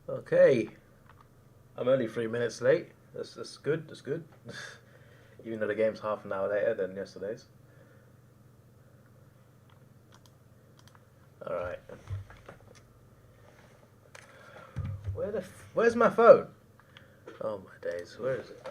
Okay, I'm only 3 minutes late. That's good. That's good. Even though the game's half an hour later than yesterday's. All right. Where's my phone? Oh my days. Where is it?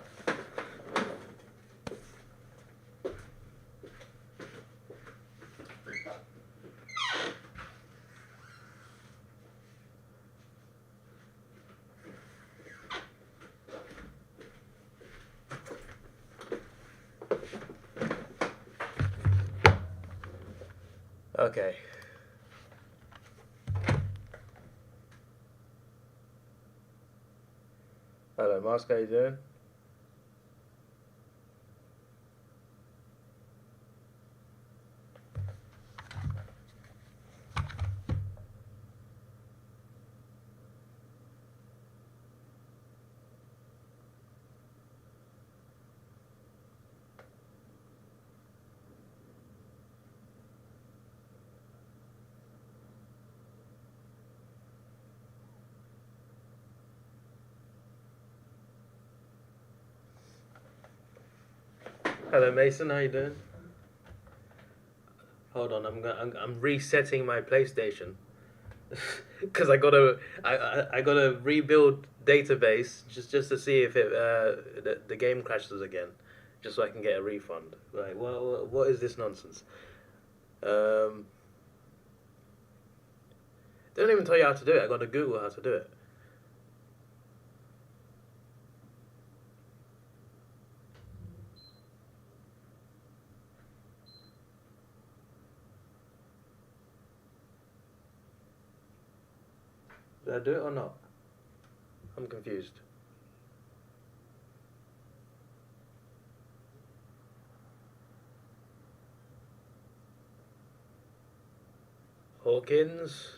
Okay. Hello, Mask. How you doing? Hello, Mason. How you doing? Hold on. I'm resetting my PlayStation because I gotta rebuild database just to see if the game crashes again, just so I can get a refund. Like, what is this nonsense? Um, they don't even tell you how to do it. I got to Google how to do it. Did I do it or not? I'm confused. Hawkins.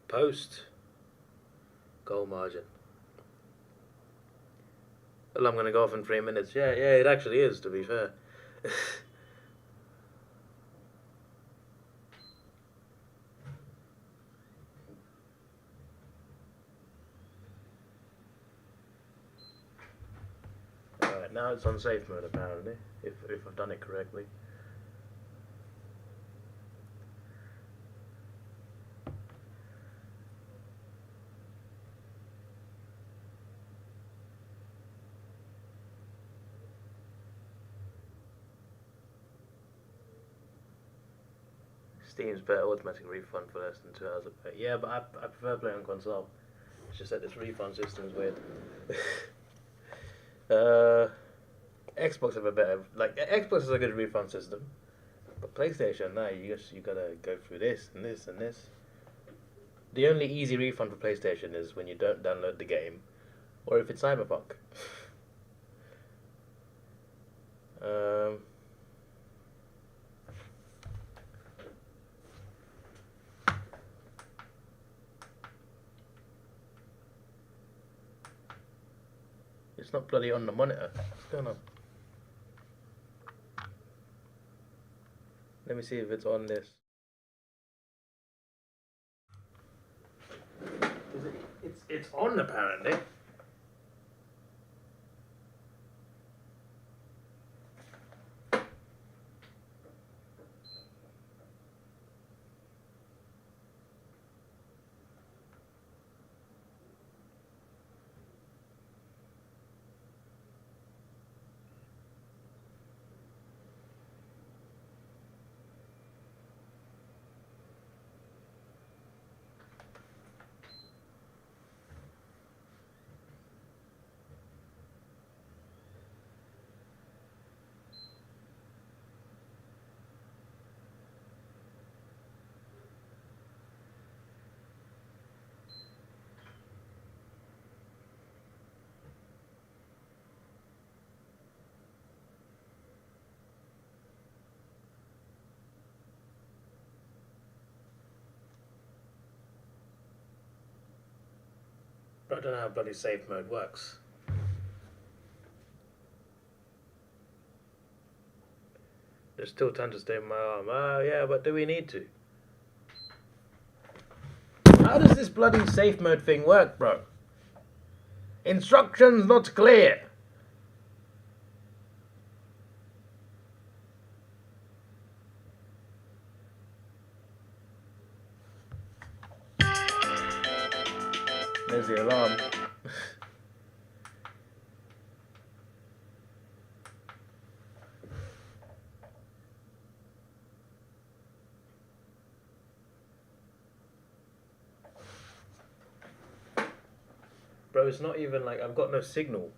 Post. Goal margin. Well, I'm going to go off in 3 minutes. Yeah, it actually is, to be fair. Alright, now it's on safe mode, apparently, if I've done it correctly. Steam's better automatic refund for less than 2 hours of play. Yeah, but I prefer playing on console. It's just that this refund system is weird. Xbox have a better, like, Xbox is a good refund system, but PlayStation, no, you gotta go through this and this and this. The only easy refund for PlayStation is when you don't download the game, or if it's Cyberpunk. um, it's not bloody on the monitor. What's going on? Let me see if it's on this. It's on apparently. But I don't know how bloody safe mode works. There's still time to stay in my arm. Oh yeah, but do we need to? How does this bloody safe mode thing work, bro? Instructions not clear. There's the alarm. Bro, it's not even like I've got no signal.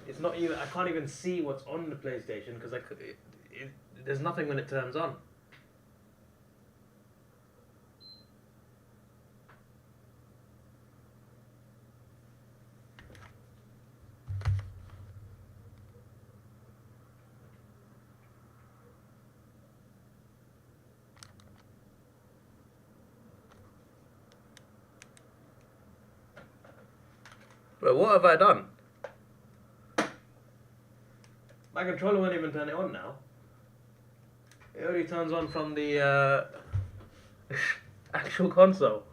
It's not even, I can't even see what's on the PlayStation because there's nothing when it turns on. Bro, what have I done? My controller won't even turn it on now. It only turns on from the actual console.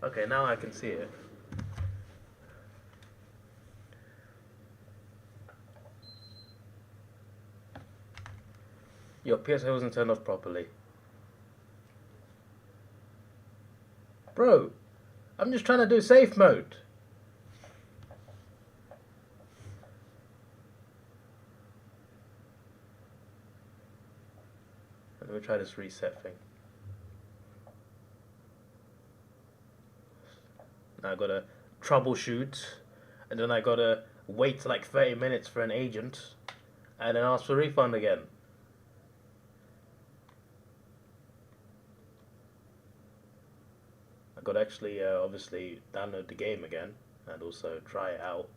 Okay, now I can see it. Your PS4 wasn't turned off properly. Bro, I'm just trying to do safe mode. Let me try this reset thing. Now I gotta troubleshoot, and then I gotta wait like 30 minutes for an agent, and then ask for a refund again. I gotta actually obviously download the game again and also try it out,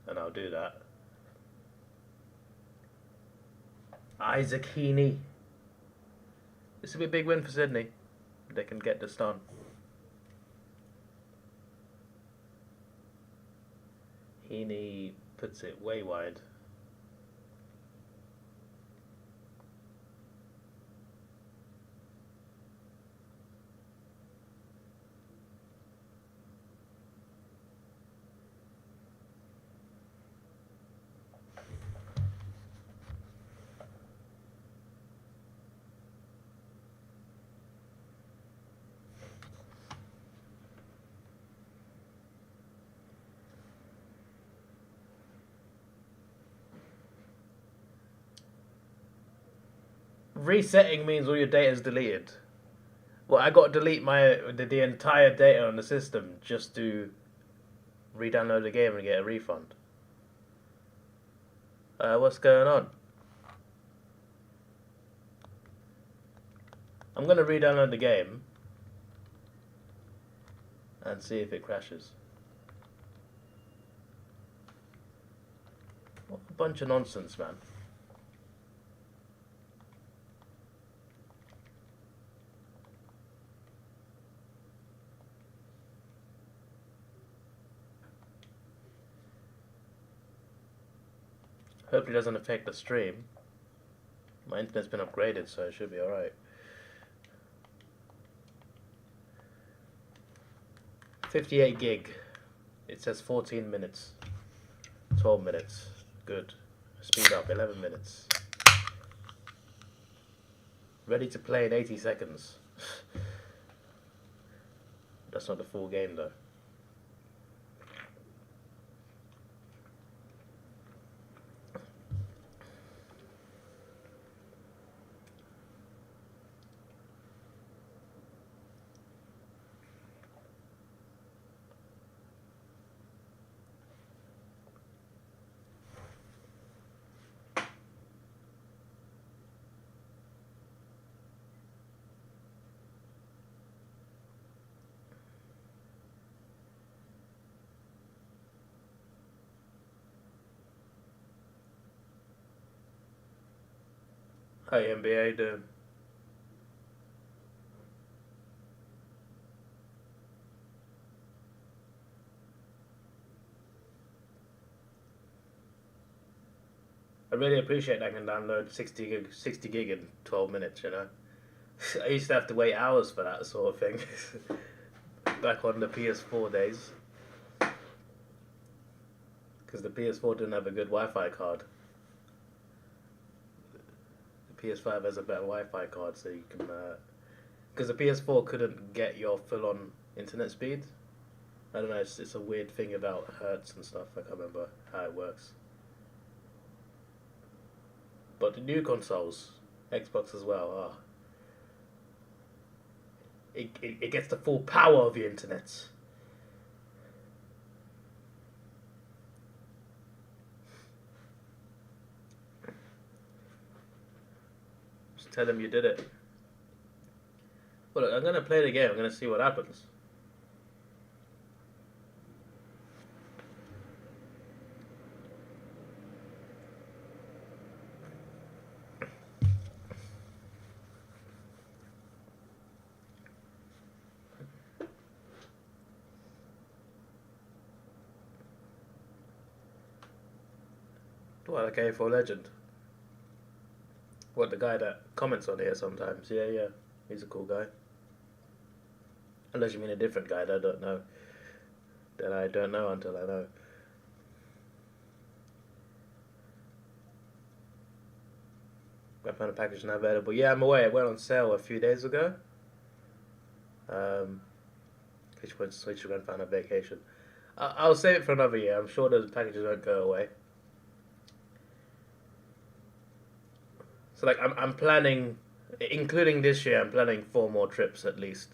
and I'll do that. Isaac Heaney. This will be a big win for Sydney. They can get this done. Heaney puts it way wide. Resetting means all your data is deleted. Well, I got to delete the entire data on the system just to re-download the game and get a refund. What's going on? I'm gonna re-download the game and see if it crashes. What a bunch of nonsense, man. Hopefully it doesn't affect the stream. My internet's been upgraded, so it should be alright. 58 gig. It says 14 minutes. 12 minutes. Good. Speed up, 11 minutes. Ready to play in 80 seconds. That's not the full game though. Hey NBA doing? I really appreciate that I can download 60 gig in 12 minutes, you know. I used to have to wait hours for that sort of thing. Back on the PS4 days. Because the PS4 didn't have a good Wi-Fi card. The PS5 has a better Wi-Fi card, so you can... Because the PS4 couldn't get your full-on internet speed. I don't know, it's a weird thing about hertz and stuff. I can't remember how it works. But the new consoles, Xbox as well, it gets the full power of the internet. Just tell them you did it. Well, look, I'm going to play the game. I'm going to see what happens. What, like AFL legend? What, the guy that comments on here sometimes? Yeah, he's a cool guy. Unless you mean a different guy that I don't know. That I don't know until I know. I found a package not available. Yeah, I'm aware. It went on sale a few days ago. Which went switch around found a vacation. I'll save it for another year. I'm sure those packages won't go away. So like I'm planning, including this year, I'm planning 4 more trips at least.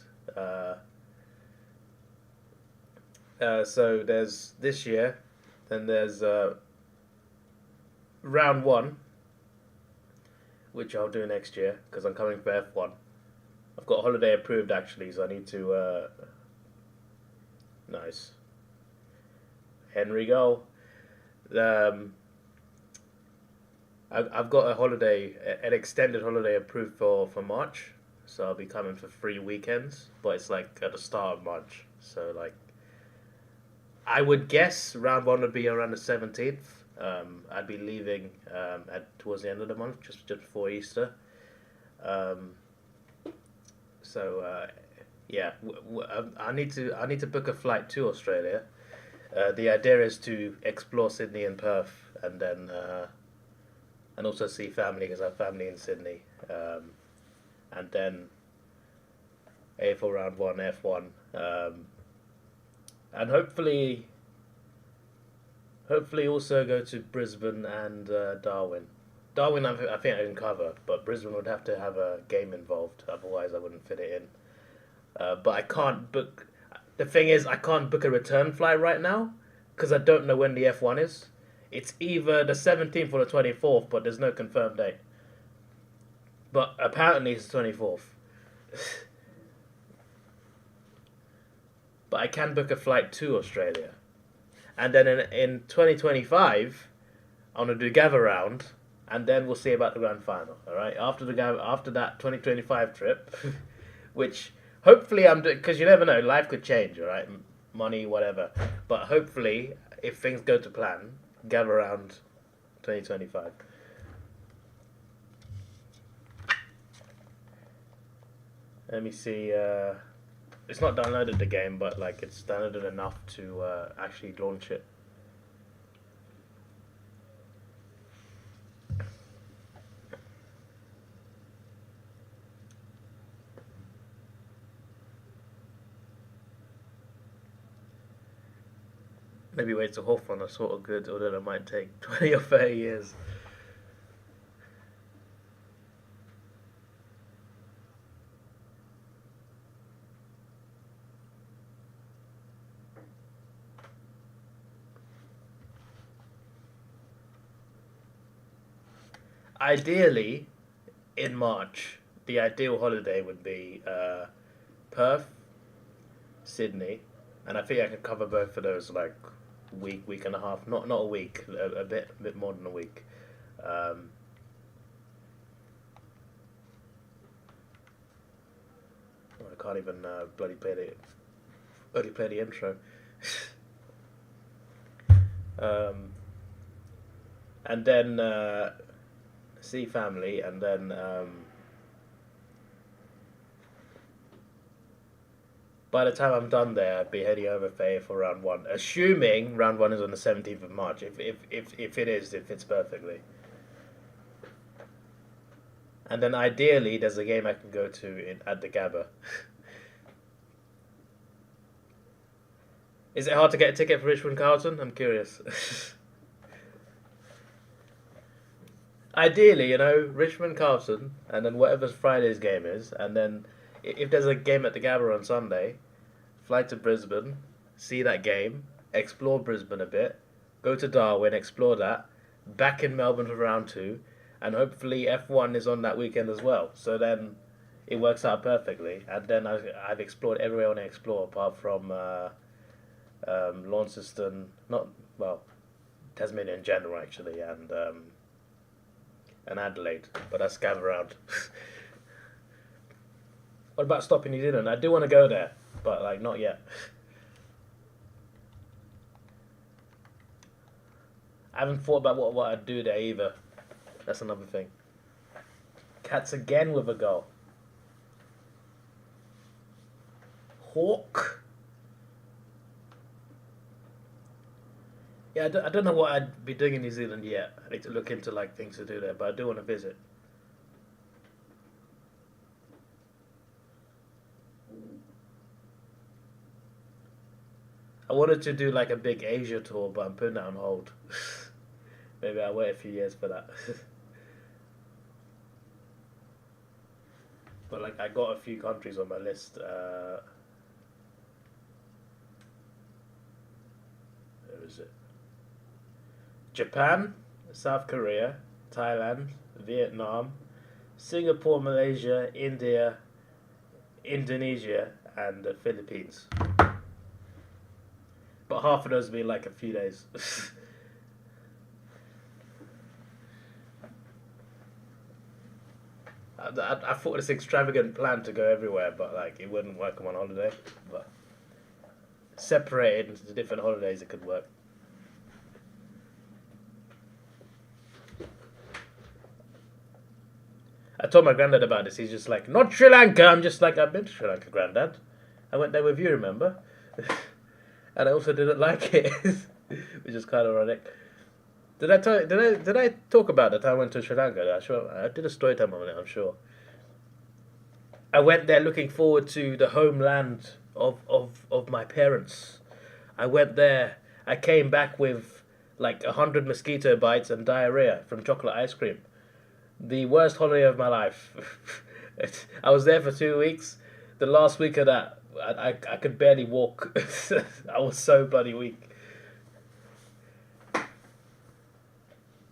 So there's this year, then there's round 1, which I'll do next year because I'm coming for F1. I've got a holiday approved actually, so I need to. Nice. Henry go. I've got a holiday, an extended holiday approved for March, so I'll be coming for 3 weekends, but it's like at the start of March, so like I would guess round 1 would be around the 17th. I'd be leaving towards the end of the month, just before Easter. Yeah, I need to book a flight to Australia. The idea is to explore Sydney and Perth, and then and also see family because I have family in Sydney, and then AFL round 1, F1, and hopefully also go to Brisbane and Darwin. Darwin, I think I can cover, but Brisbane would have to have a game involved, otherwise I wouldn't fit it in. But I can't book. The thing is, I can't book a return flight right now because I don't know when the F1 is. It's either the 17th or the 24th, but there's no confirmed date. But apparently it's the 24th. But I can book a flight to Australia. And then in 2025, I'm going to do Gather Round, and then we'll see about the Grand Final. Alright? After that 2025 trip, which hopefully I'm doing, because you never know, life could change, alright? Money, whatever. But hopefully, if things go to plan, Gather Round 2025. Let me see. It's not downloaded the game, but like it's downloaded enough to actually launch it. Maybe wait till Hawthorne are sort of good, although it might take 20 or 30 years. Ideally, in March, the ideal holiday would be Perth, Sydney, and I think I could cover both of those like week and a half. Not a week, a bit more than a week. I can't even bloody play the intro. and then see family, and then by the time I'm done there, I'd be heading over for round one. Assuming round one is on the 17th of March. If it is, it fits perfectly. And then ideally, there's a game I can go to at the Gabba. Is it hard to get a ticket for Richmond Carlton? I'm curious. Ideally, Richmond Carlton, and then whatever Friday's game is, and then if there's a game at the Gabba on Sunday, fly to Brisbane, see that game, explore Brisbane a bit, go to Darwin, explore that, back in Melbourne for round two, and hopefully F1 is on that weekend as well. So then it works out perfectly, and then I've explored everywhere I want to explore apart from Launceston, Tasmania in general actually, and Adelaide, but that's scab around. What about stopping New Zealand? I do want to go there, but not yet. I haven't thought about what I'd do there either. That's another thing. Cats again with a goal. Hawk. Yeah, I don't know what I'd be doing in New Zealand yet. I need to look into things to do there, but I do want to visit. I wanted to do a big Asia tour, but I'm putting that on hold. Maybe I'll wait a few years for that. But I got a few countries on my list. Where is it? Japan, South Korea, Thailand, Vietnam, Singapore, Malaysia, India, Indonesia, and the Philippines. But half of those will be a few days. I thought this extravagant plan to go everywhere, but it wouldn't work on one holiday. But separated into different holidays, it could work. I told my granddad about this. He's just not Sri Lanka. I'm just I've been to Sri Lanka, Granddad. I went there with you, remember? And I also didn't like it, which is kind of ironic. Did I talk about the time I went to Sri Lanka? I did a story time on it, I'm sure. I went there looking forward to the homeland of my parents. I went there. I came back with 100 mosquito bites and diarrhea from chocolate ice cream. The worst holiday of my life. I was there for 2 weeks. The last week of that, I could barely walk. I was so bloody weak.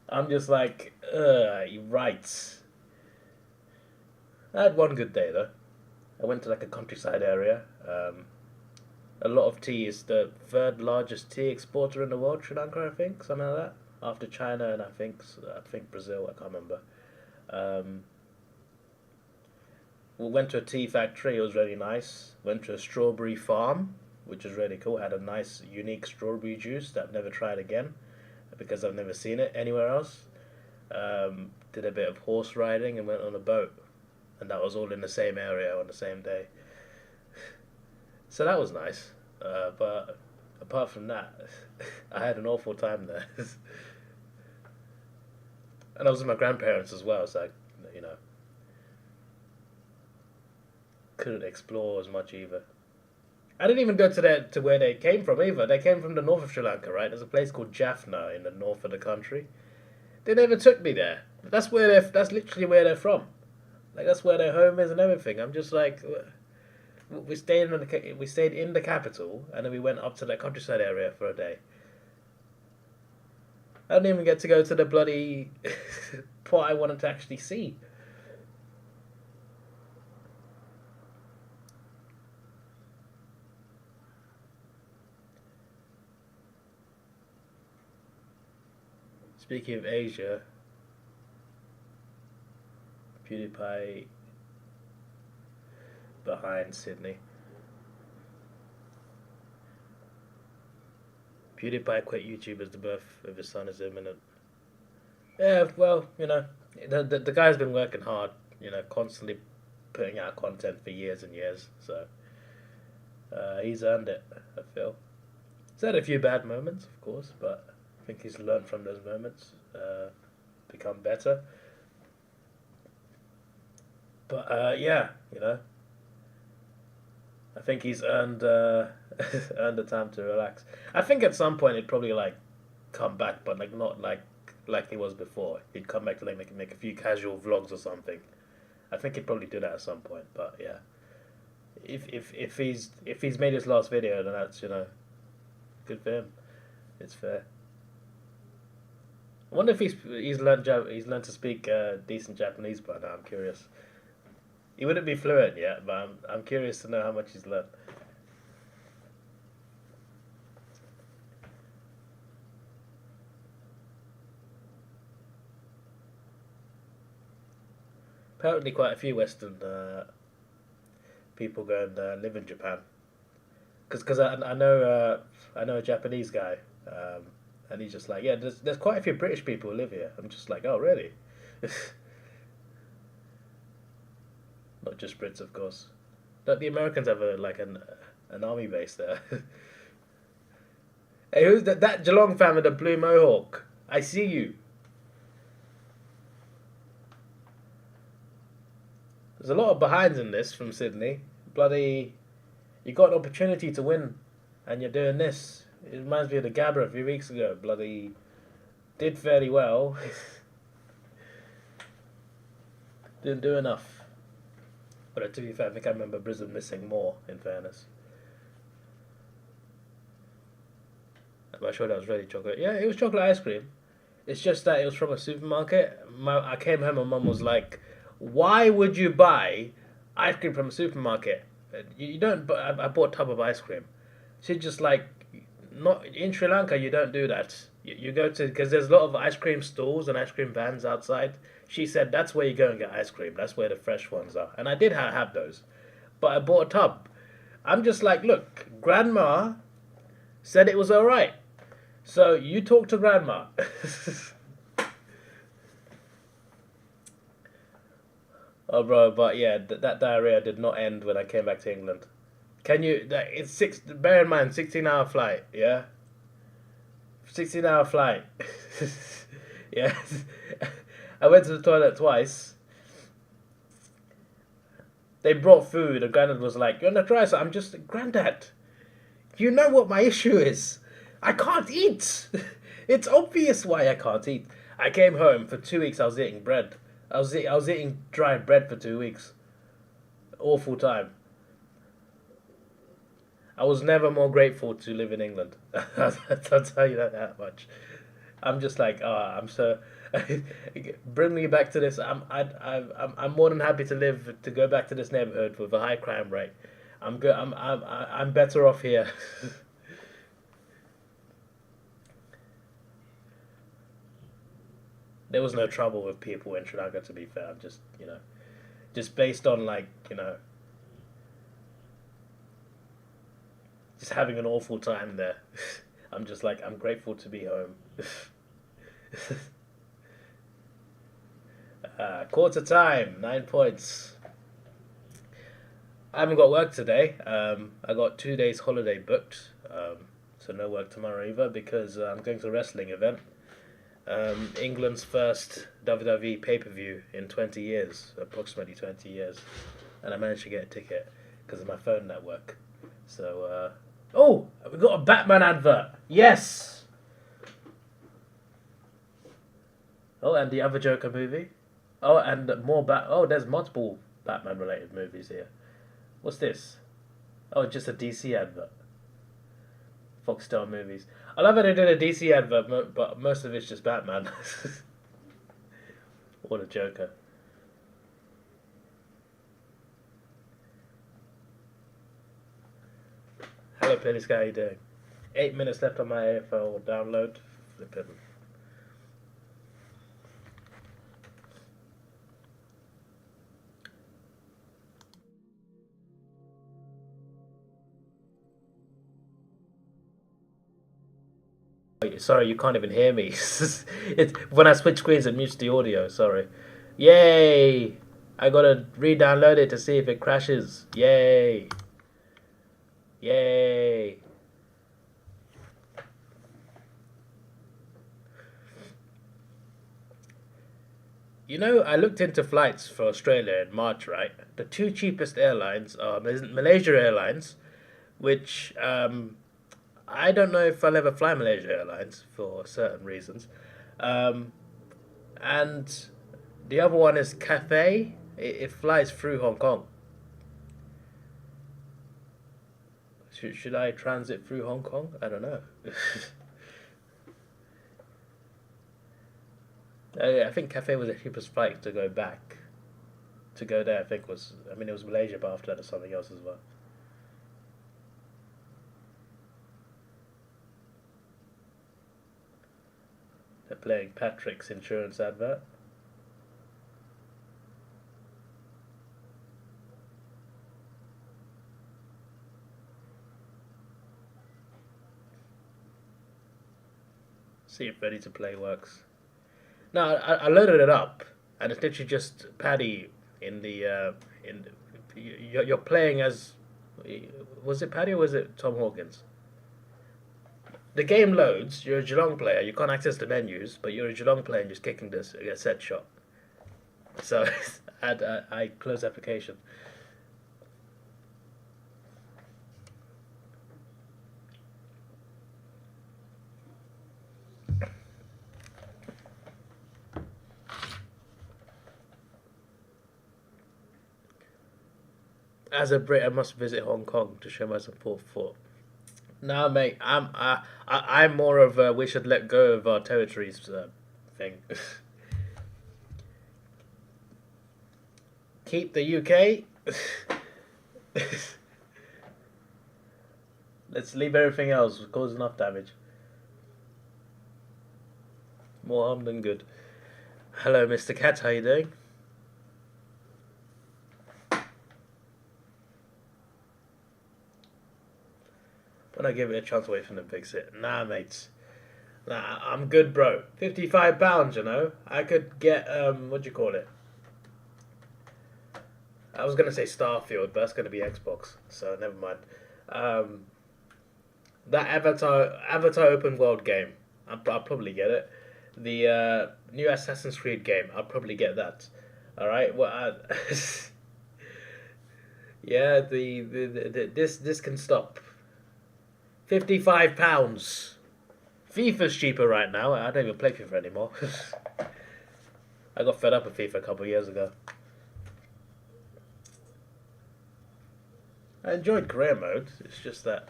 I'm just you're right. I had one good day though. I went to a countryside area. A lot of tea. Is the third largest tea exporter in the world, Sri Lanka, I think, something like that. After China and I think Brazil, I can't remember. We went to a tea factory, it was really nice. Went to a strawberry farm, which was really cool. Had a nice, unique strawberry juice that I've never tried again, because I've never seen it anywhere else. Did a bit of horse riding and went on a boat. And that was all in the same area on the same day. So that was nice. But apart from that, I had an awful time there. And I was with my grandparents as well, so couldn't explore as much either. I didn't even go to where they came from either. They came from the north of Sri Lanka, right? There's a place called Jaffna in the north of the country. They never took me there. That's literally where they're from. That's where their home is and everything. I'm just we stayed in the capital, and then we went up to the countryside area for a day. I didn't even get to go to the bloody part I wanted to actually see. Speaking of Asia, PewDiePie behind Sydney. PewDiePie quit YouTube as the birth of his son is imminent. Yeah, well, you know, the guy's been working hard, you know, constantly putting out content for years and years. So he's earned it, I feel. He's had a few bad moments, of course, but I think he's learned from those moments, become better. But yeah, you know, I think he's earned earned the time to relax. I think at some point he'd probably like come back, but like not like he was before. He'd come back to like make a few casual vlogs or something. I think he'd probably do that at some point. But yeah, if he's made his last video, then that's, you know, good for him. It's fair. I wonder if he's learned to speak decent Japanese by now. I'm curious. He wouldn't be fluent yet, but I'm curious to know how much he's learned. Apparently, quite a few Western people go and live in Japan. Because I know a Japanese guy, and he's just like, yeah, there's quite a few British people who live here. I'm just like, oh really? Not just Brits, of course. But the Americans have an army base there. Hey, who's that Geelong fan with the blue mohawk? I see you. There's a lot of behinds in this from Sydney. Bloody, you got an opportunity to win, and you're doing this. It reminds me of the Gabba a few weeks ago. Bloody, did fairly well. Didn't do enough. But to be fair, I think I remember Brisbane missing more, in fairness. I'm sure that was really chocolate. Yeah, it was chocolate ice cream. It's just that it was from a supermarket. I came home and Mum was like, "Why would you buy ice cream from a supermarket? You don't." But I bought a tub of ice cream. She's just like, "Not in Sri Lanka. You don't do that. You go to, because there's a lot of ice cream stalls and ice cream vans outside." She said that's where you go and get ice cream. That's where the fresh ones are. And I did have those, but I bought a tub. I'm just like, look, Grandma said it was all right. So you talk to Grandma. Oh, bro, but yeah, that diarrhea did not end when I came back to England. Can you? It's six. Bear in mind, 16-hour flight. Yeah, 16-hour flight. Yeah, I went to the toilet twice. They brought food, and Granddad was like, "You want to try some?" I'm just, Granddad, you know what my issue is? I can't eat. It's obvious why I can't eat. I came home for 2 weeks. I was eating bread. I was eating dry bread for 2 weeks. Awful time. I was never more grateful to live in England. I'll tell you that much. I'm just like, I'm so. Bring me back to this. I'm more than happy to go back to this neighborhood with a high crime rate. I'm good. I'm better off here. There was no trouble with people in Sri Lanka. To be fair, I'm just, you know, just based on like, you know, just having an awful time there. I'm just like, I'm grateful to be home. Quarter time, 9 points. I haven't got work today. I got 2 days holiday booked, so no work tomorrow either because I'm going to a wrestling event. England's first WWE pay-per-view in 20 years, approximately 20 years, and I managed to get a ticket because of my phone network. So, oh, we got a Batman advert. Yes. Oh, and the other Joker movie. Oh, and more Oh, there's multiple Batman-related movies here. What's this? Oh, just a DC advert. Foxtel movies. I love how they did a DC advert, but most of it's just Batman. Or the Joker. Hello, Playlist guy, how you doing? 8 minutes left on my AFL download. Flippin'. sorry, you can't even hear me. When I switch screens, it mutes the audio. Sorry. Yay! I gotta re-download it to see if it crashes. Yay! Yay! You know, I looked into flights for Australia in March, right? The two cheapest airlines are Malaysia Airlines, which I don't know if I'll ever fly Malaysia Airlines for certain reasons. Um, and the other one is Cathay. It flies through Hong Kong. Should I transit through Hong Kong? I don't know. I think Cathay was the cheapest flight to go back. To go there, I think was. I mean, it was Malaysia, but after that, there's something else as well. They're playing Patrick's insurance advert. See if Ready to Play works. No, I loaded it up, and it's literally just Paddy in the you're playing as, was it Paddy or was it Tom Hawkins? The game loads. You're a Geelong player. You can't access the menus, but you're a Geelong player and just kicking this a set shot. So I close application. As a Brit, I must visit Hong Kong to show my support for. Nah, mate, I'm more of a we should let go of our territories thing. Keep the UK. Let's leave everything else. It causes enough damage. More harm than good. Hello, Mr. Cat. How you doing? When I give it a chance, wait for them to fix it. Nah, mates. Nah, I'm good, bro. £55, you know. I could get what do you call it? I was gonna say Starfield, but that's gonna be Xbox, so never mind. That Avatar open world game, I'll probably get it. The new Assassin's Creed game, I'll probably get that. All right. Well, yeah. This can stop. £55. FIFA's cheaper right now. I don't even play FIFA anymore. I got fed up with FIFA a couple of years ago. I enjoyed career mode. It's just that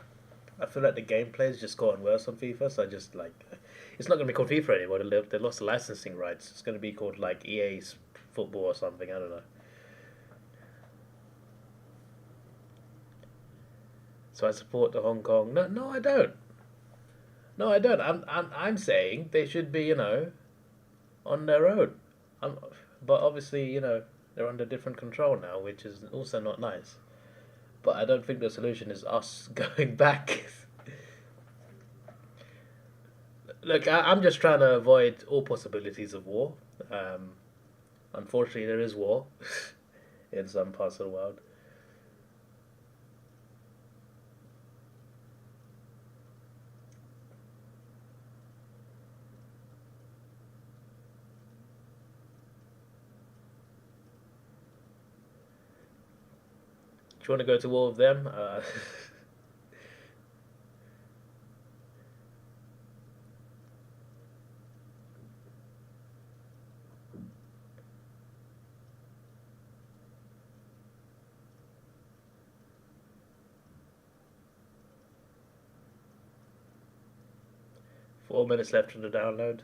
I feel like the gameplay has just gotten worse on FIFA. So I just like, it's not going to be called FIFA anymore. They lost the licensing rights. It's going to be called like EA's football or something. I don't know. So I support the Hong Kong. No, I don't. No, I don't. I'm saying they should be, on their own. But obviously, they're under different control now, which is also not nice. But I don't think the solution is us going back. Look, I'm just trying to avoid all possibilities of war. Unfortunately, there is war in some parts of the world. Do you want to go to war with them? 4 minutes left in the download.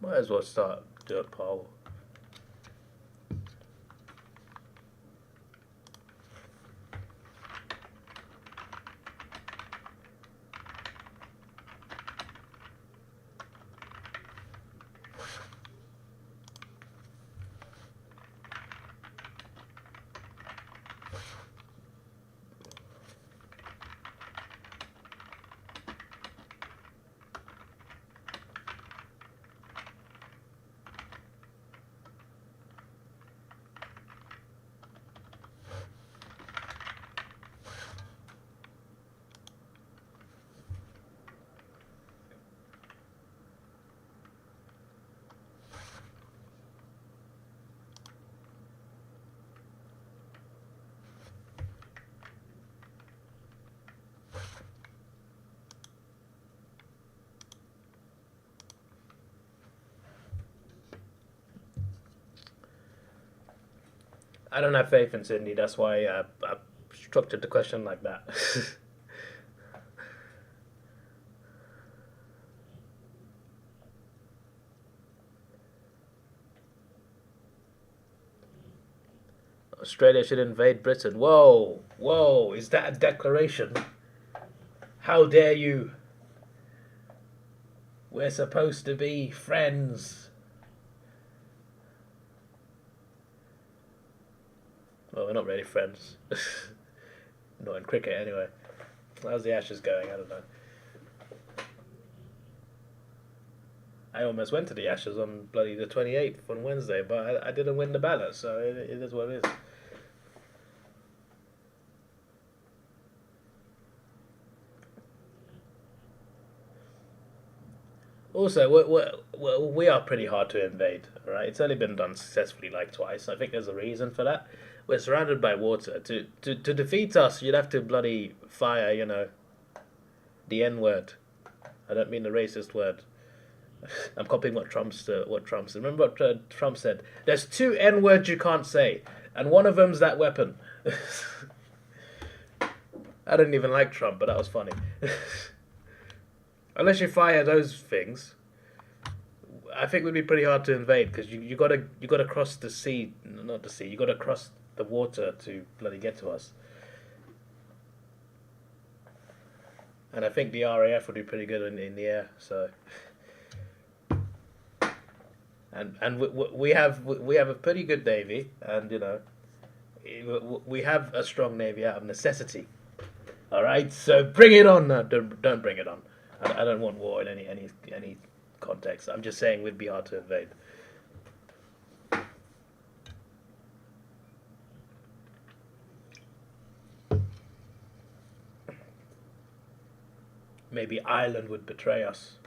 Might as well start dirt pile. I don't have faith in Sydney. That's why I structured the question like that. Australia should invade Britain. Whoa, whoa, is that a declaration? How dare you? We're supposed to be friends. Well, we're not really friends. Not in cricket, anyway. How's the Ashes going? I don't know. I almost went to the Ashes on bloody the 28th on Wednesday, but I didn't win the ballot, so it is what it is. Also, we are pretty hard to invade, right? It's only been done successfully like twice. I think there's a reason for that. We're surrounded by water. To defeat us, you'd have to bloody fire, you know, the N word. I don't mean the racist word. I'm copying what Trump said. Remember what Trump said? There's 2 N words you can't say, and one of them's that weapon. I didn't even like Trump, but that was funny. Unless you fire those things, I think it would be pretty hard to invade because you gotta cross the sea, not the sea. You gotta cross the water to bloody get to us. And I think the RAF would be pretty good in the air. So, and we have a pretty good navy, and you know, we have a strong navy out of necessity. All right, so bring it on. No, don't bring it on. I don't want war in any context. I'm just saying we'd be hard to invade. Maybe Ireland would betray us.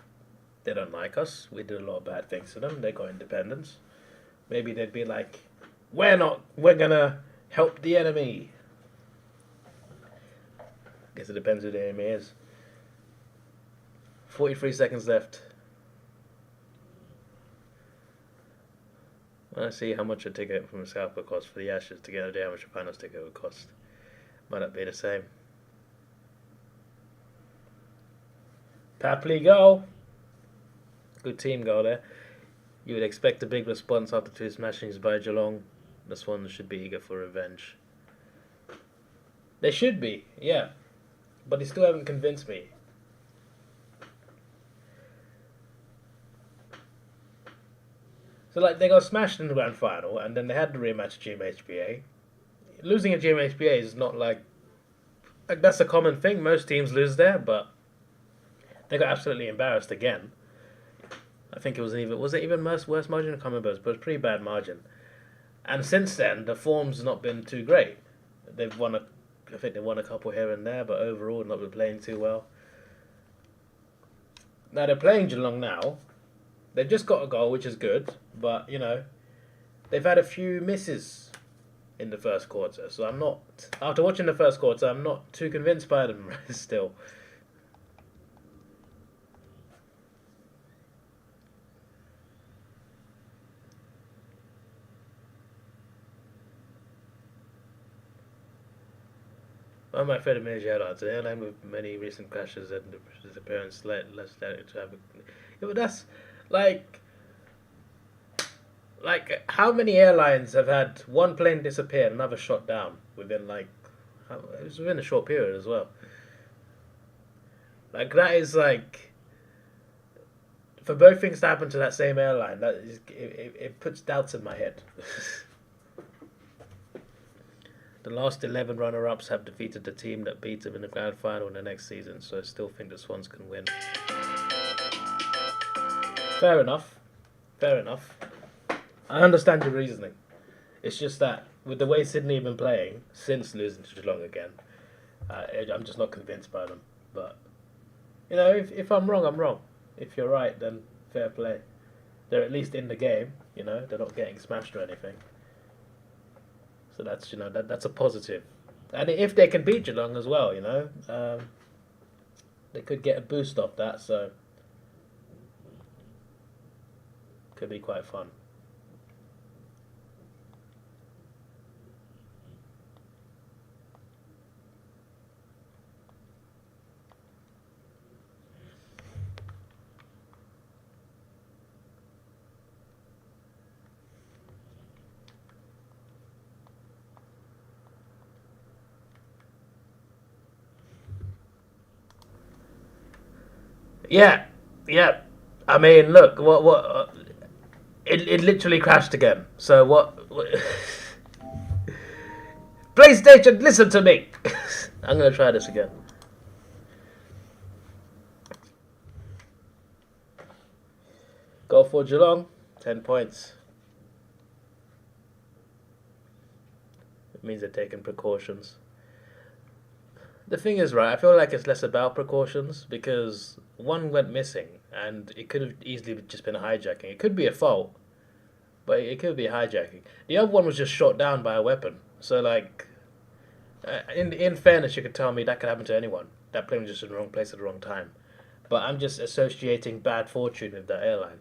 They don't like us. We did a lot of bad things to them. They got independence. Maybe they'd be like, we're gonna help the enemy. Guess it depends who the enemy is. 43 seconds left. I want to see how much a ticket from a scalp would cost for the Ashes to get an idea how much a finals ticket would cost. Might not be the same. Papley goal. Good team goal there. You would expect a big response after 2 smashings by Geelong. The Swans should be eager for revenge. They should be, yeah. But they still haven't convinced me. So, like, they got smashed in the grand final, and then they had the rematch at GMHBA. Losing at GMHBA is not like that's a common thing. Most teams lose there, but they got absolutely embarrassed again. I think it was it even worse margin? I can't remember, but it was a pretty bad margin. And since then, the form's not been too great. I think they won a couple here and there, but overall not been playing too well. Now they're playing Geelong now. They've just got a goal, which is good, but, you know, they've had a few misses in the first quarter, so I'm not, after watching the first quarter, I'm not too convinced by them still. One of my favourite managers out today, along with many recent crashes and disappearance, less likely to have a... Yeah, but that's... Like, how many airlines have had one plane disappear and another shot down within, like, it was within a short period as well. Like, that is, like, for both things to happen to that same airline, that is, it puts doubts in my head. The last 11 runner-ups have defeated the team that beat them in the grand final in the next season, so I still think the Swans can win. Fair enough. Fair enough. I understand your reasoning. It's just that with the way Sydney have been playing since losing to Geelong again, I'm just not convinced by them. But, you know, if I'm wrong, I'm wrong. If you're right, then fair play. They're at least in the game, you know. They're not getting smashed or anything. So that's, you know, that's a positive. And if they can beat Geelong as well, you know, they could get a boost off that, so... Could be quite fun. Yeah, yeah. I mean, look, what? It literally crashed again. So what PlayStation, listen to me. I'm gonna try this again. Go for Geelong, 10 points. It means they're taking precautions. The thing is, right, I feel like it's less about precautions because one went missing and it could have easily just been a hijacking. It could be a fault, but it could be hijacking. The other one was just shot down by a weapon. So, like, in fairness, you could tell me that could happen to anyone. That plane was just in the wrong place at the wrong time. But I'm just associating bad fortune with that airline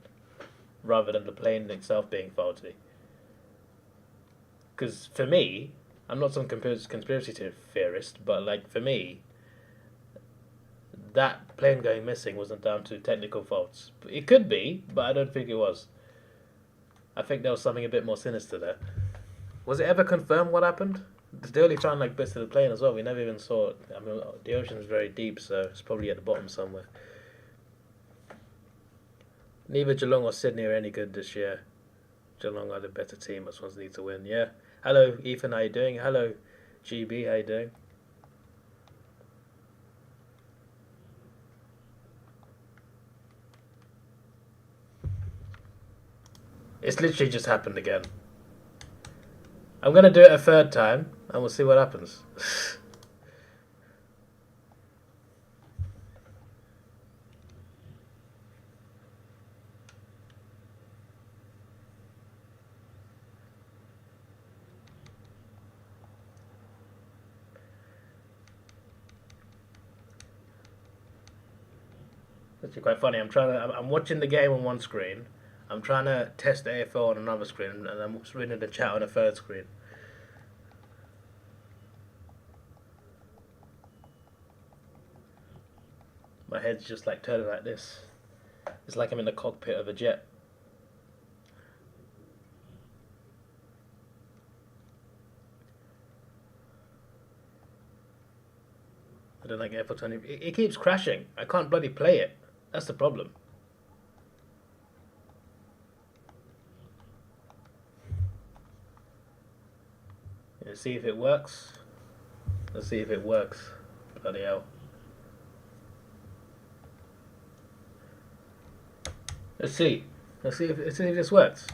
rather than the plane itself being faulty. Because for me, I'm not some conspiracy theorist, but like for me, that plane going missing wasn't down to technical faults. It could be, but I don't think it was. I think there was something a bit more sinister there. Was it ever confirmed what happened? They only found like bits of the plane as well. We never even saw it. I mean, the ocean is very deep, so it's probably at the bottom somewhere. Neither Geelong or Sydney are any good this year. Geelong are the better team, but Swans need to win. Yeah. Hello, Ethan. How you doing? Hello, GB. How you doing? It's literally just happened again. I'm gonna do it a third time, and we'll see what happens. It's quite funny. I'm watching the game on one screen. I'm trying to test AFL on another screen, and I'm reading the chat on a third screen. My head's just like turning like this. It's like I'm in the cockpit of a jet. I don't like AFL 20. It keeps crashing. I can't bloody play it. That's the problem. Let's see if it works. Let's see if it works. Bloody hell. Let's see. Let's see if this works.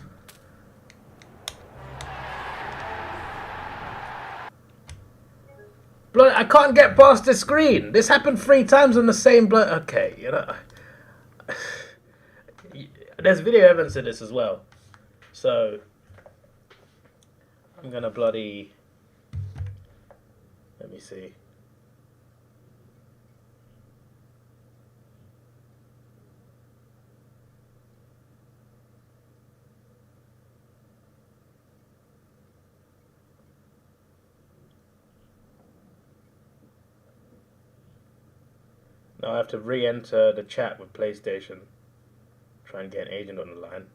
Blood, I can't get past the screen. This happened 3 times on the same blood. Okay, you know. There's video evidence of this as well. So I'm gonna bloody. Let me see. Now I have to re-enter the chat with PlayStation. Try and get an agent on the line.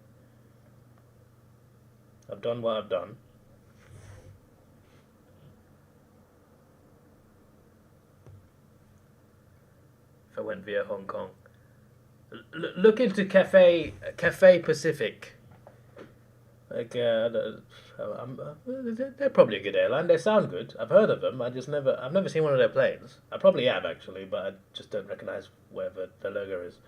I've done what I've done. If I went via Hong Kong. Look into Cafe Pacific. Like, they're probably a good airline. They sound good. I've heard of them. I've never seen one of their planes. I probably have actually, but I just don't recognize wherever the logo is.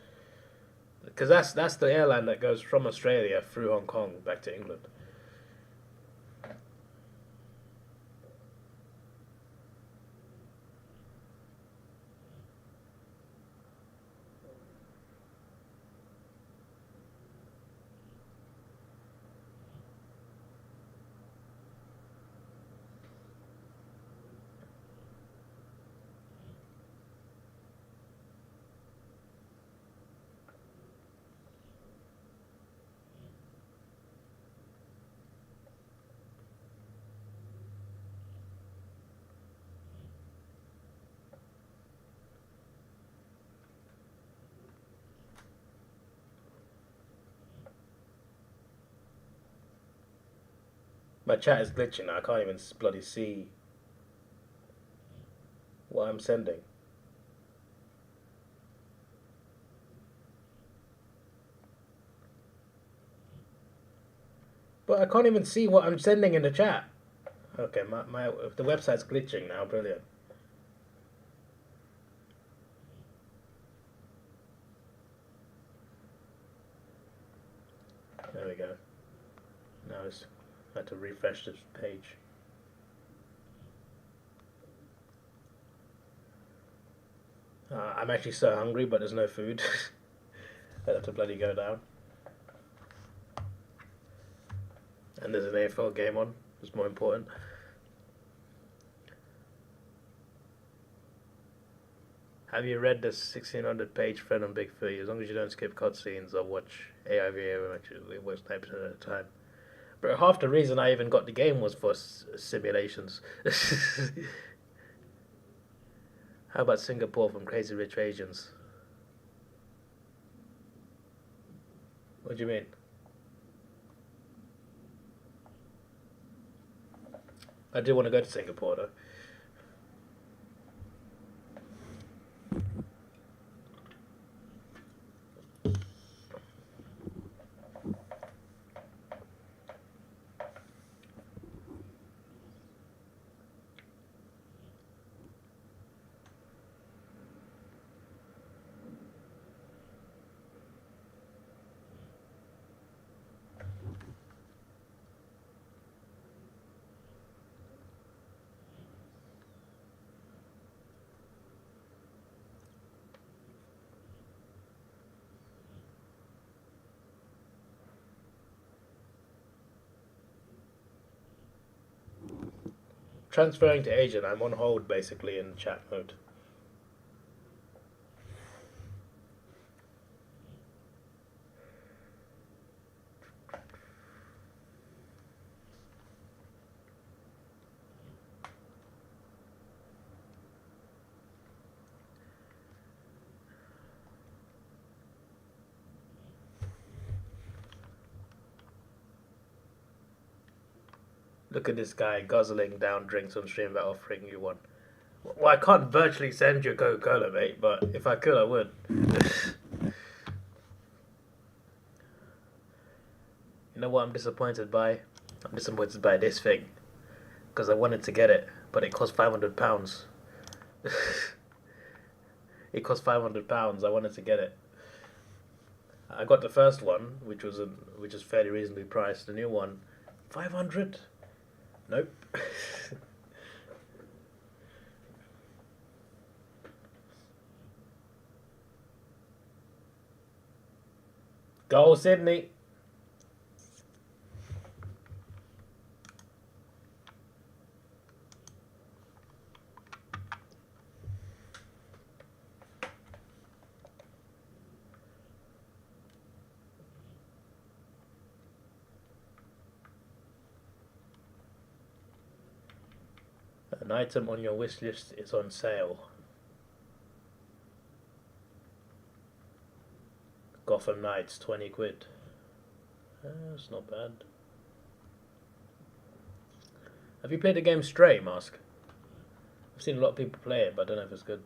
Because that's the airline that goes from Australia through Hong Kong back to England. My chat is glitching now. I can't even bloody see what I'm sending. But I can't even see what I'm sending in the chat. Okay, the website's glitching now. Brilliant. There we go. Now I had to refresh this page. I'm actually so hungry, but there's no food. I have to bloody go down. And there's an AFL game on. It's more important. Have you read this 1600-page thread on Bigfoot? As long as you don't skip cutscenes or watch AIVA, actually it works 9% of the time. But half the reason I even got the game was for simulations. How about Singapore from Crazy Rich Asians? What do you mean? I do want to go to Singapore though. Transferring to agent, I'm on hold basically in chat mode. Look at this guy guzzling down drinks on stream without offering you one. Well, I can't virtually send you a Coca-Cola, mate, but if I could, I would. You know what I'm disappointed by? I'm disappointed by this thing. Because I wanted to get it, but it cost £500. It cost £500. I wanted to get it. I got the first one, which is fairly reasonably priced. The new one, 500. Nope. Go Sydney. An item on your wish list is on sale. Gotham Knights, 20 quid. That's not bad. Have you played the game Stray, Mask? I've seen a lot of people play it, but I don't know if it's good.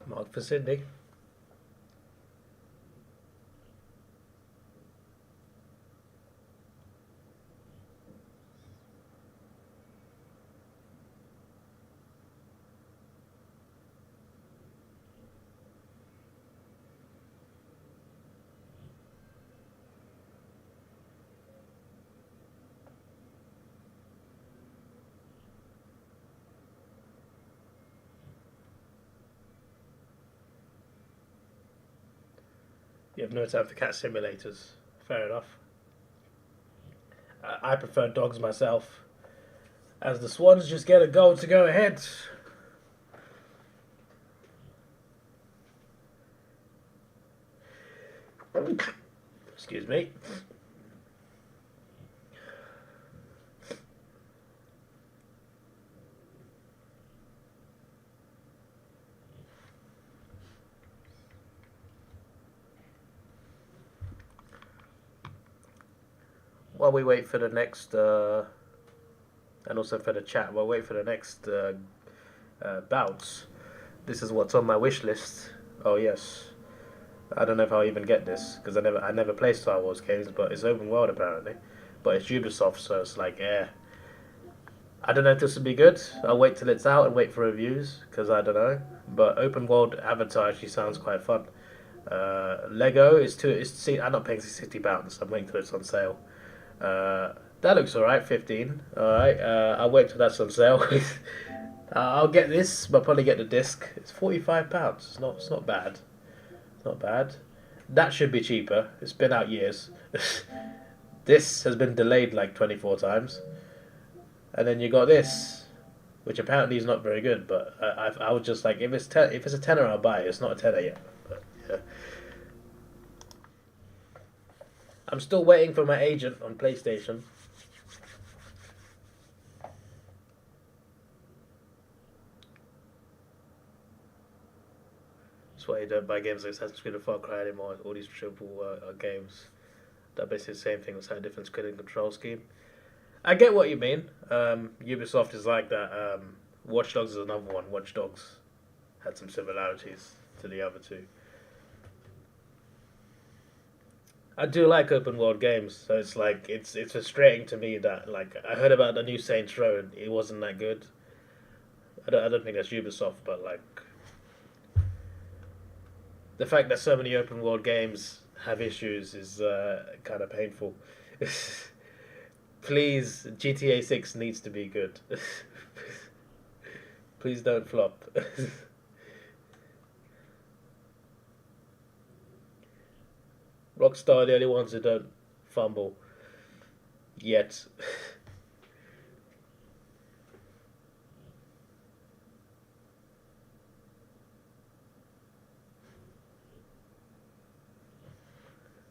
Mark for Sydney. You have no time for cat simulators. Fair enough. I prefer dogs myself. As the Swans just get a goal to go ahead. Excuse me. While we wait for the next, and also for the chat, while we wait for the next bouts, this is what's on my wish list. Oh yes, I don't know if I'll even get this because I never play Star Wars games, but it's open world apparently. But it's Ubisoft, so it's like, I don't know if this will be good. I'll wait till it's out and wait for reviews because I don't know. But open world Avatar actually sounds quite fun. Lego I'm not paying £60. I'm waiting till it's on sale. That looks alright, 15. Alright, I'll wait till that's on sale. I'll get this, but probably get the disc. It's £45. It's not bad. It's not bad. That should be cheaper. It's been out years. This has been delayed like 24 times. And then you got this, which apparently is not very good, but I was just like, if it's a tenner, I'll buy it. It's not a tenner yet. But, yeah. I'm still waiting for my agent on PlayStation. That's why you don't buy games like Assassin's Creed or Far Cry anymore. All these triple games. That basically the same thing with a different script and control scheme. I get what you mean. Ubisoft is like that. Watch Dogs is another one. Watch Dogs had some similarities to the other two. I do like open world games, so it's like it's frustrating to me that like I heard about the new Saints Row and it wasn't that good. I don't think that's Ubisoft, but like the fact that so many open world games have issues is kind of painful. Please, GTA 6 needs to be good. Please don't flop. Rockstar are the only ones who don't fumble. Yet.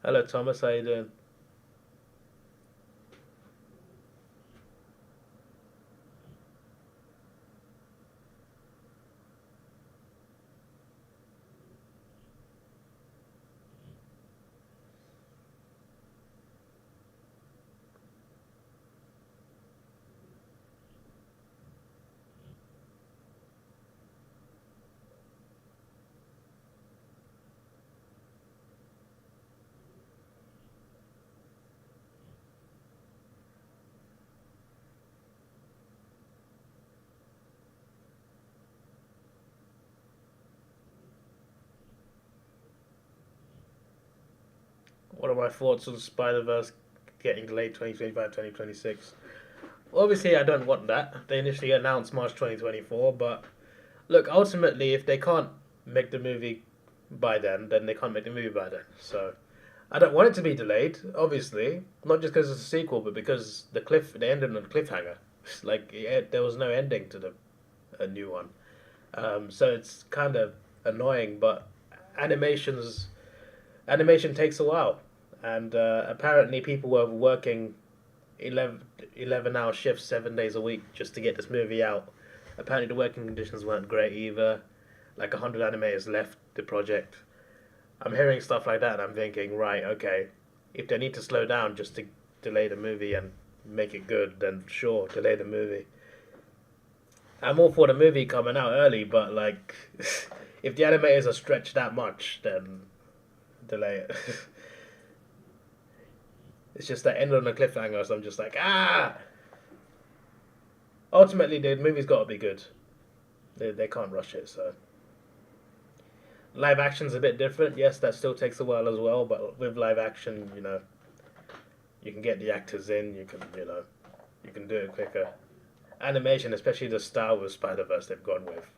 Hello Thomas, how you doing? What are my thoughts on Spider-Verse getting delayed 2025, 2026? Obviously, I don't want that. They initially announced March 2024, but look, ultimately, if they can't make the movie by then they can't make the movie by then. So, I don't want it to be delayed, obviously. Not just because it's a sequel, but because they ended on a cliffhanger. Like, there was no ending to a new one. So it's kind of annoying, but animation takes a while. And apparently people were working 11-hour shifts 7 days a week just to get this movie out. Apparently the working conditions weren't great either. Like 100 animators left the project. I'm hearing stuff like that and I'm thinking, right, okay, if they need to slow down just to delay the movie and make it good, then sure, delay the movie. I'm all for the movie coming out early, but like, if the animators are stretched that much, then delay it. It's just that end on a cliffhanger, so I'm just like, Ultimately, the movie's got to be good. They can't rush it, so. Live action's a bit different. Yes, that still takes a while as well, but with live action, you can get the actors in, you can do it quicker. Animation, especially the style of Spider-Verse they've gone with,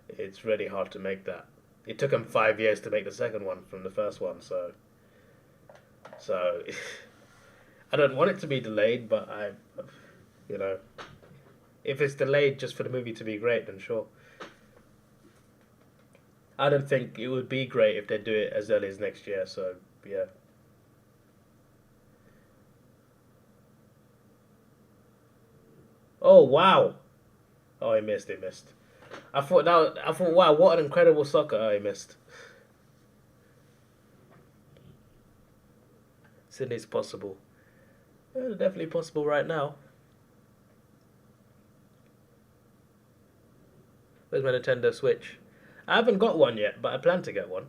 it's really hard to make that it took them 5 years to make the second one from the first one, so I don't want it to be delayed, but you know, if it's delayed just for the movie to be great, then sure. I don't think it would be great if they do it as early as next year, so yeah. Oh wow! Oh, he missed. He missed. I thought, wow, what an incredible soccer! Oh, he missed. Sydney's possible. Yeah, definitely possible right now. Where's my Nintendo Switch? I haven't got one yet, but I plan to get one.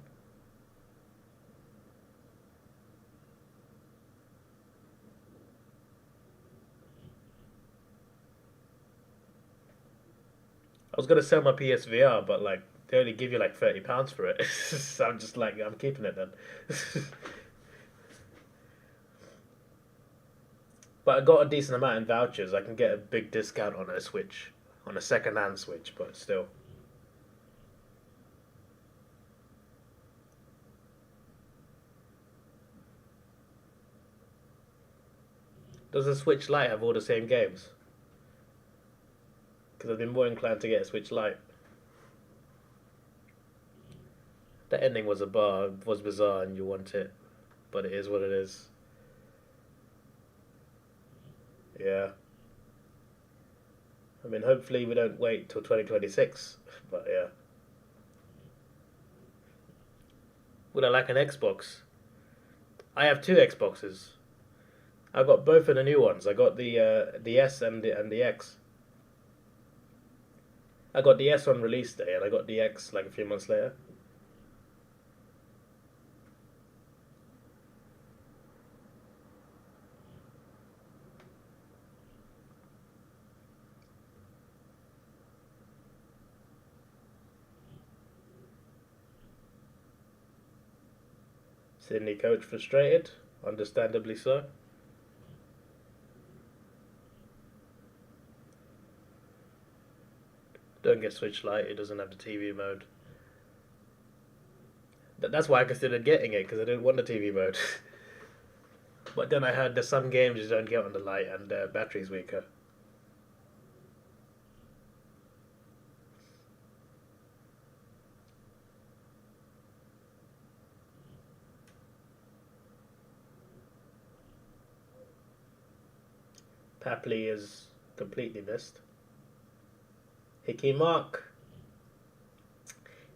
I was gonna sell my PSVR, but like they only give you like £30 for it. So I'm just like, I'm keeping it then. But I got a decent amount in vouchers. I can get a big discount on a Switch, on a second-hand Switch, but still. Does the Switch Lite have all the same games? Because I've been more inclined to get a Switch Lite. The ending was bizarre, and you want it, but it is what it is. Yeah. I mean, hopefully we don't wait till 2026, but yeah. Would I like an Xbox? I have two Xboxes. I got both of the new ones. I got the S and the X. I got the S on release day, and I got the X like a few months later. Sydney coach frustrated, understandably so. Don't get Switch Lite, it doesn't have the TV mode. That's why I considered getting it, because I didn't want the TV mode. But then I heard there's some games you don't get on the Lite, and the battery's weaker. Papley is completely missed. Hickey Mark.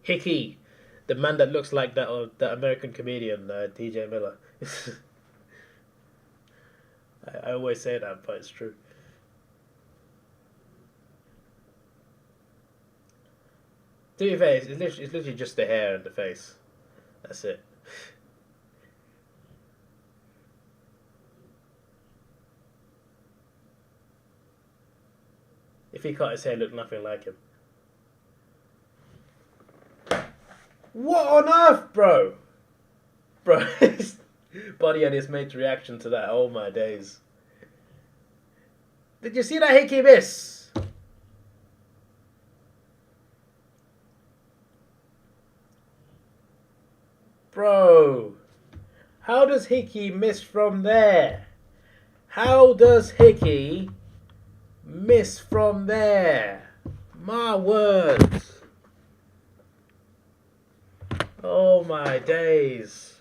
Hickey, the man that looks like that American comedian, DJ Miller. I always say that, but it's true. To be fair, it's literally just the hair and the face. That's it. If he cut his hair, it looked nothing like him. What on earth, bro? Bro, Buddy and his mate's reaction to that. Oh my days. Did you see that Hickey miss? Bro, how does Hickey miss from there? How does Hickey miss from there? My words. Oh my days.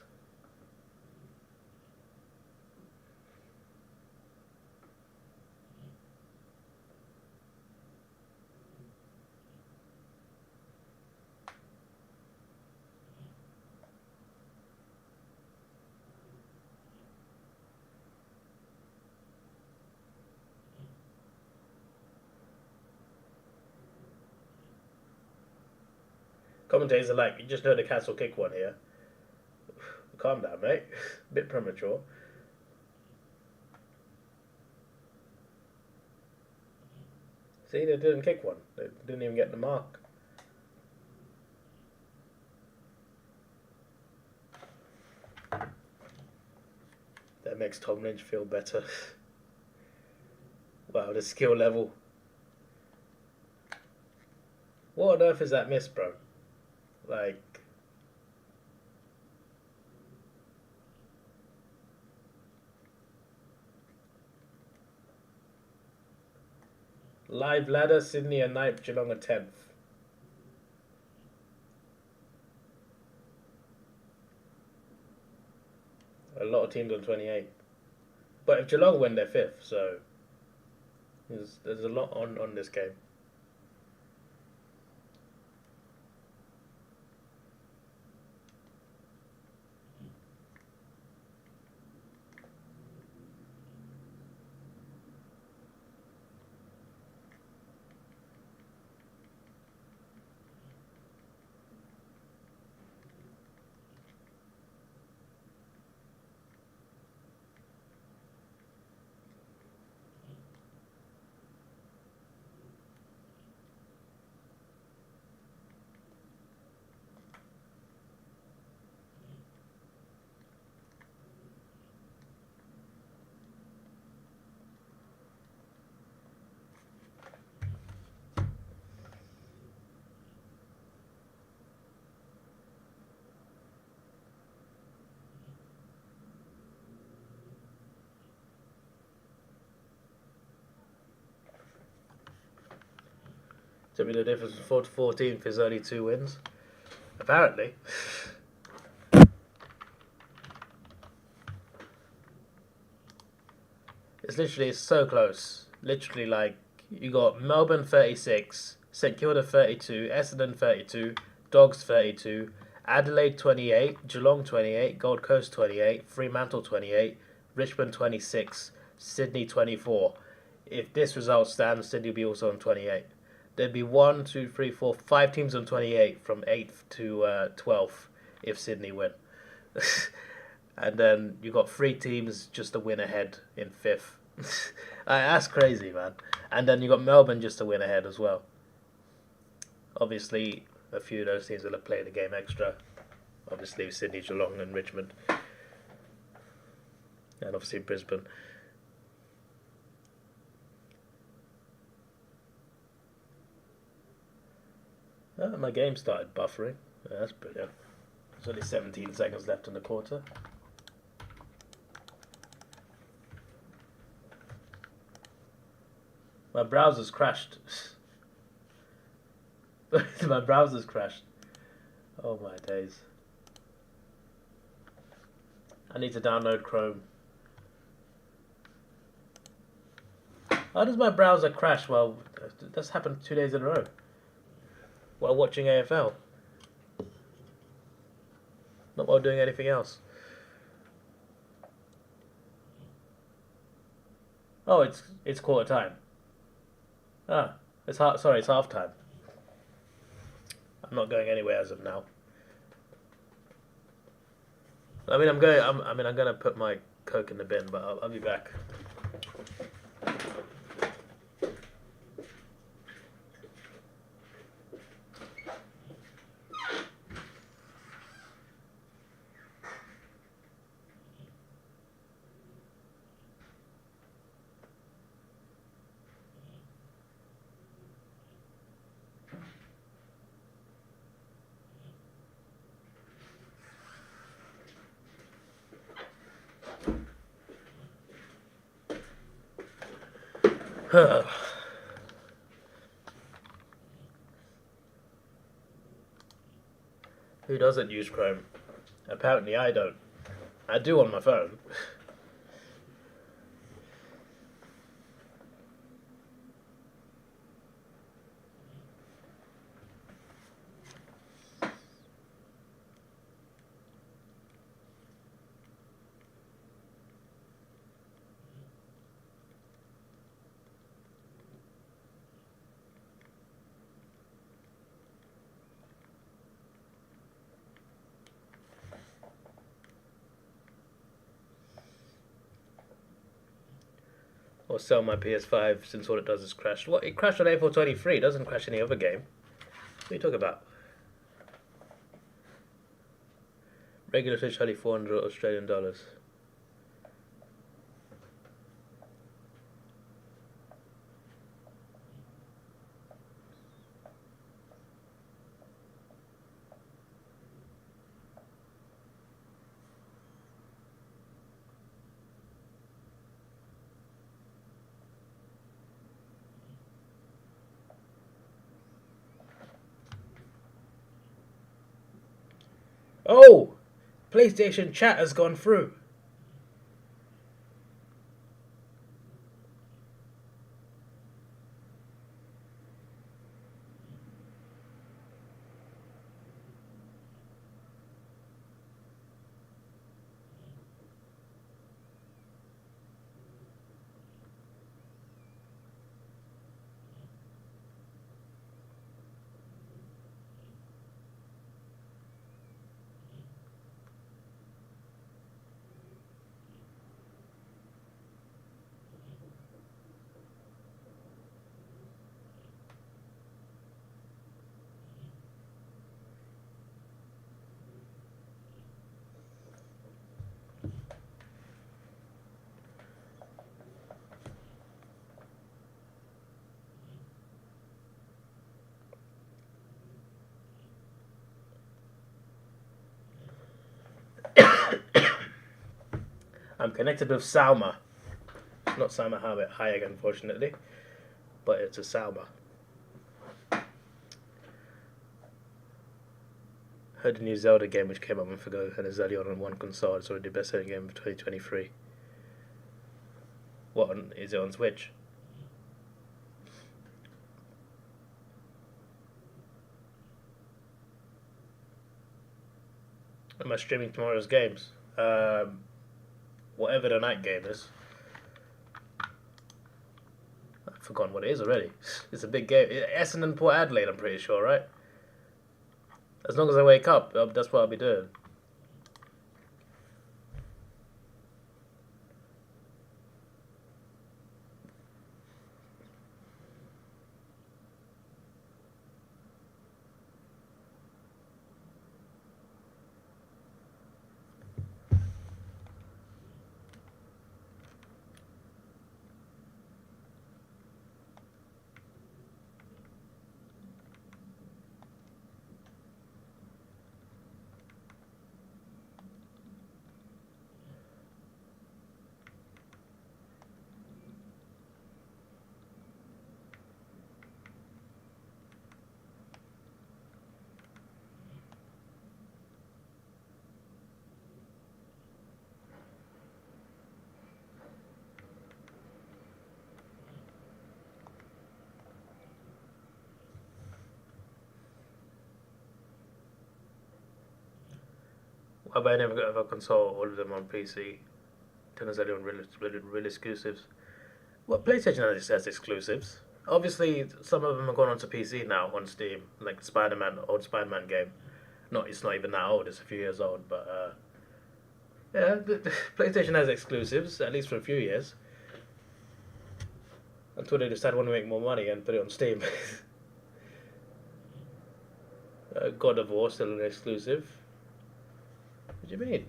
Commentators are like, you just know the Cats will kick one here. Calm down, mate. A bit premature. See, they didn't kick one. They didn't even get the mark. That makes Tom Lynch feel better. Wow, the skill level. What on earth is that miss, bro? Like, Live ladder, Sydney are 9th, Geelong are 10th. A lot of teams on 28. But if Geelong win, they're 5th, so there's a lot on this game. To be the difference from 4th to 14th is only 2 wins. Apparently. It's so close. Literally, like, you got Melbourne 36, St Kilda 32, Essendon 32, Dogs 32, Adelaide 28, Geelong 28, Gold Coast 28, Fremantle 28, Richmond 26, Sydney 24. If this result stands, Sydney will be also on 28. There'd be 1, 2, 3, 4, 5 teams on 28 from 8th to 12th if Sydney win. And then you got 3 teams just to win ahead in 5th. That's crazy, man. And then you got Melbourne just to win ahead as well. Obviously, a few of those teams will have played the game extra. Obviously, Sydney, Geelong, and Richmond. And obviously Brisbane. Oh, my game started buffering. Yeah, that's brilliant. There's only 17 seconds left in the quarter. My browser's crashed. My browser's crashed. Oh my days. I need to download Chrome. How does my browser crash? Well, that's happened 2 days in a row. While watching AFL. Not while doing anything else. Oh, it's quarter time. Ah, it's half time. I'm not going anywhere as of now. I'm gonna put my Coke in the bin, but I'll be back. Who doesn't use Chrome? Apparently I don't. I do on my phone. Or sell my PS5 since all it does is crash. What? It crashed on April 23. It doesn't crash any other game. What are you talking about? Regular Switch only 400 Australian dollars. Oh! PlayStation chat has gone through. I'm connected with Salma. Not Salma Hayek, unfortunately, but it's a Salma. Heard the new Zelda game which came out a month ago and is only on one console. It's already the best-selling game of 2023. What, is it on Switch? Am I streaming tomorrow's games? Whatever the night game is. I've forgotten what it is already. It's a big game. Essendon Port Adelaide, I'm pretty sure, right? As long as I wake up, that's what I'll be doing. Why have I never got a console? All of them on PC. Turns out on real exclusives. Well, PlayStation has exclusives. Obviously, some of them have gone onto PC now on Steam, like old Spider-Man game. It's not even that old. It's a few years old, but yeah, the PlayStation has exclusives at least for a few years until they decide they want to make more money and put it on Steam. God of War still an exclusive. What do you mean?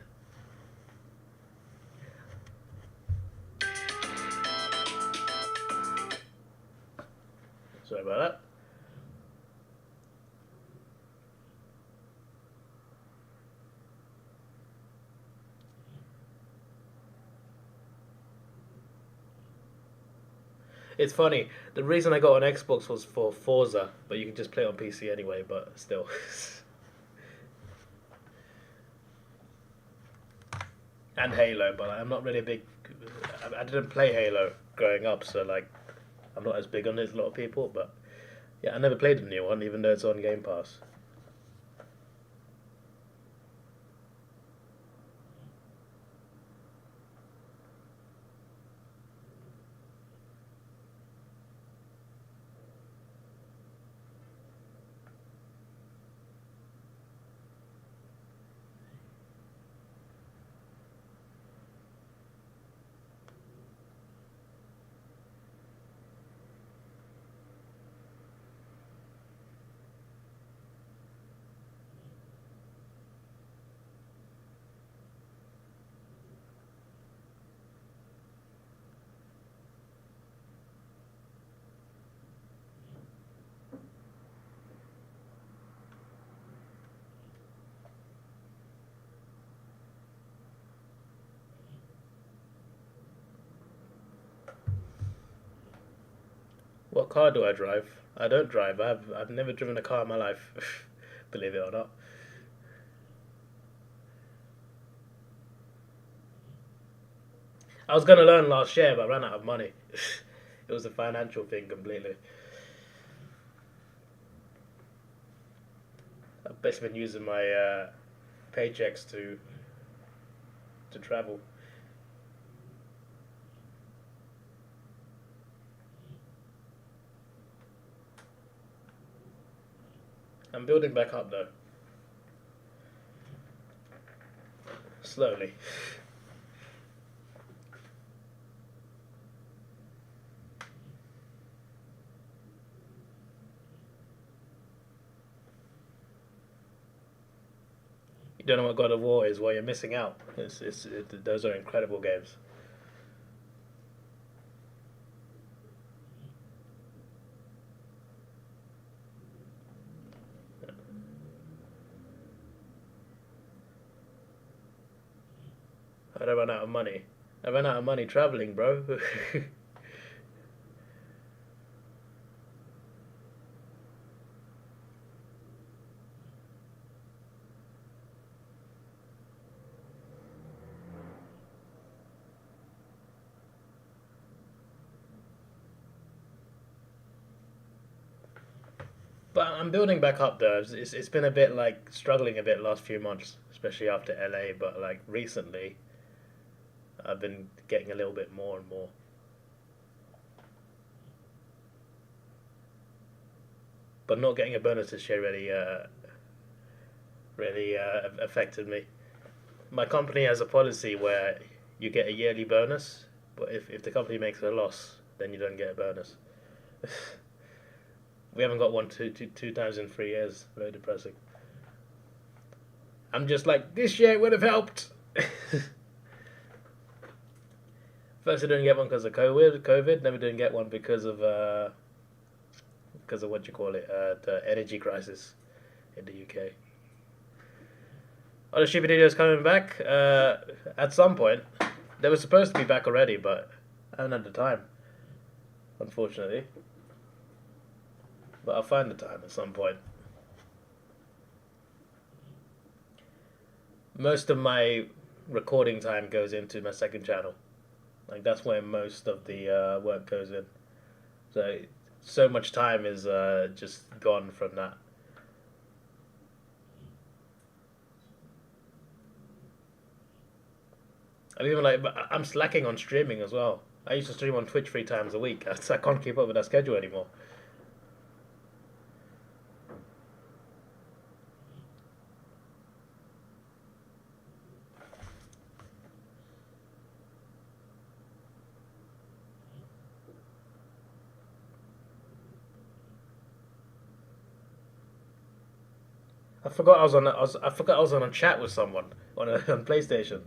Sorry about that. It's funny. The reason I got an Xbox was for Forza, but you can just play it on PC anyway, but still. And Halo, but I'm not really a big. I didn't play Halo growing up, so like, I'm not as big on it as a lot of people. But yeah, I never played the new one, even though it's on Game Pass. What car do I drive? I don't drive. I've never driven a car in my life, believe it or not. I was gonna learn last year, but I ran out of money. It was a financial thing completely. I've basically been using my paychecks to travel. I'm building back up though. Slowly. You don't know what God of War is, well, you're missing out. Those are incredible games. I don't run out of money. I ran out of money traveling, bro. But I'm building back up though. It's been a bit like struggling a bit last few months, especially after LA. But like recently, I've been getting a little bit more and more. But not getting a bonus this year really affected me. My company has a policy where you get a yearly bonus, but if the company makes a loss, then you don't get a bonus. We haven't got one two times in 3 years. Very depressing. I'm just like, this year it would have helped. First I didn't get one because of COVID. Then we didn't get one because of what you call it, the energy crisis in the UK. Are the stupid videos coming back? At some point. They were supposed to be back already, but I haven't had the time, unfortunately. But I'll find the time at some point. Most of my recording time goes into my second channel. Like that's where most of the work goes in. So much time is just gone from that. I'm even like, I'm slacking on streaming as well. I used to stream on Twitch 3 times a week. I can't keep up with that schedule anymore. I forgot I was on a chat with someone on PlayStation.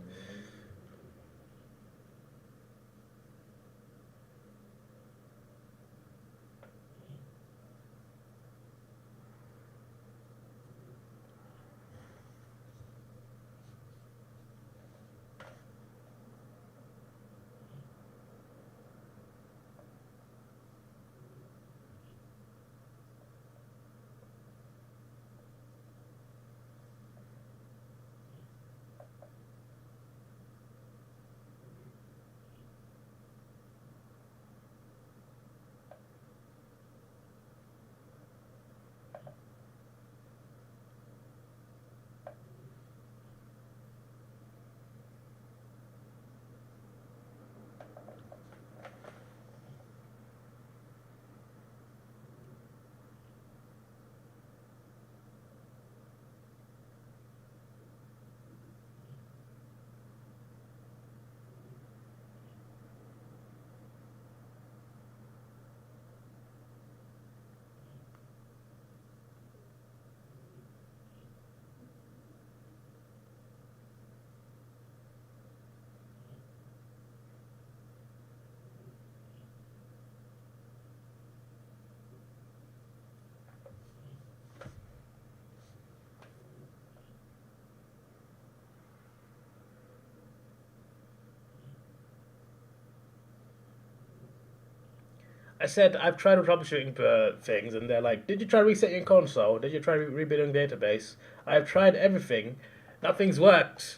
I said I've tried troubleshooting things, and they're like, "Did you try resetting your console? Did you try rebuilding the database?" I've tried everything. Nothing's worked.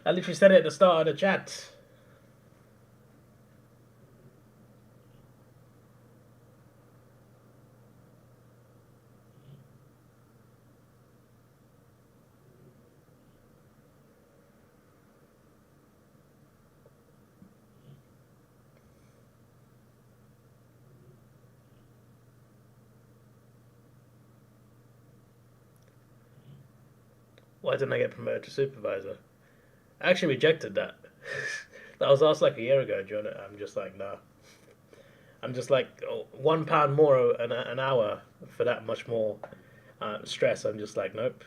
I literally said it at the start of the chat. Why didn't I get promoted to supervisor? I actually rejected that. That was asked like a year ago, John. I'm just like, no. I'm just like, oh, £1 more an hour for that much more stress. I'm just like, nope.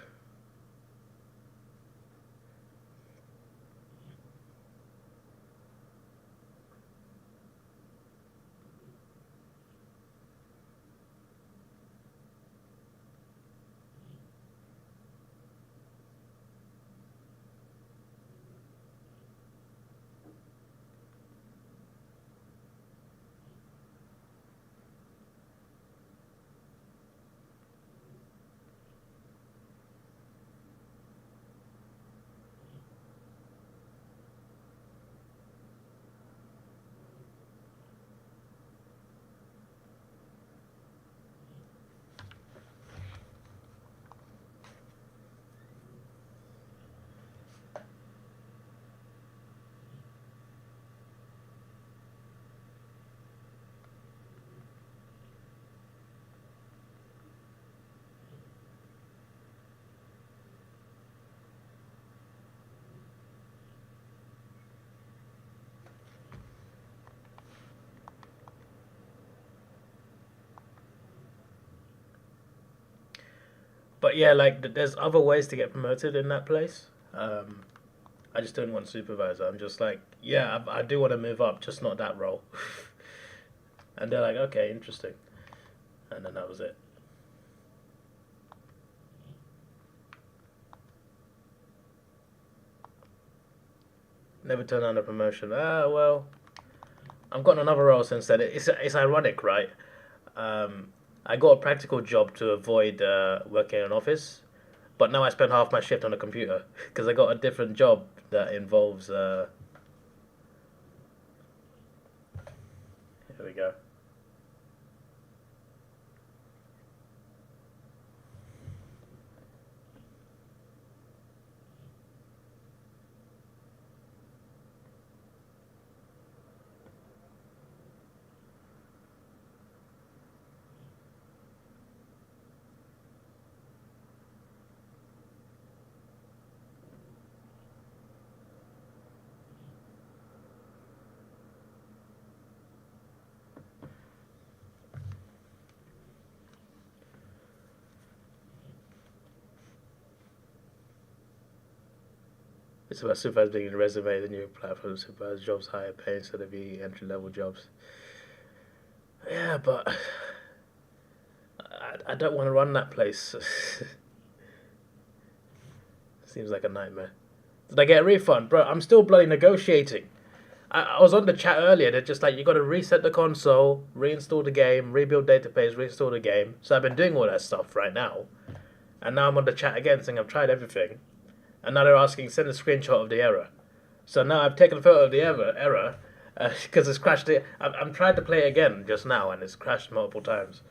But yeah, like there's other ways to get promoted in that place. I just didn't want supervisor. I'm just like, yeah, I do want to move up, just not that role. And they're like, okay, interesting. And then that was it. Never turned down a promotion. Ah, well, I've gotten another role since then. It's ironic, right? I got a practical job to avoid working in an office, but now I spend half my shift on a computer because I got a different job that involves. Here we go. It's about supervisors being in the resume, the new platform supervisor jobs higher pay instead of the entry level jobs. Yeah, but I don't want to run that place. Seems like a nightmare. Did I get a refund? Bro, I'm still bloody negotiating. I was on the chat earlier. They're just like, you got to reset the console, reinstall the game, rebuild database, reinstall the game. So I've been doing all that stuff right now. And now I'm on the chat again saying I've tried everything. And now they're asking, send a screenshot of the error. So now I've taken a photo of the error because it's crashed. I'm trying to play it again just now and it's crashed multiple times.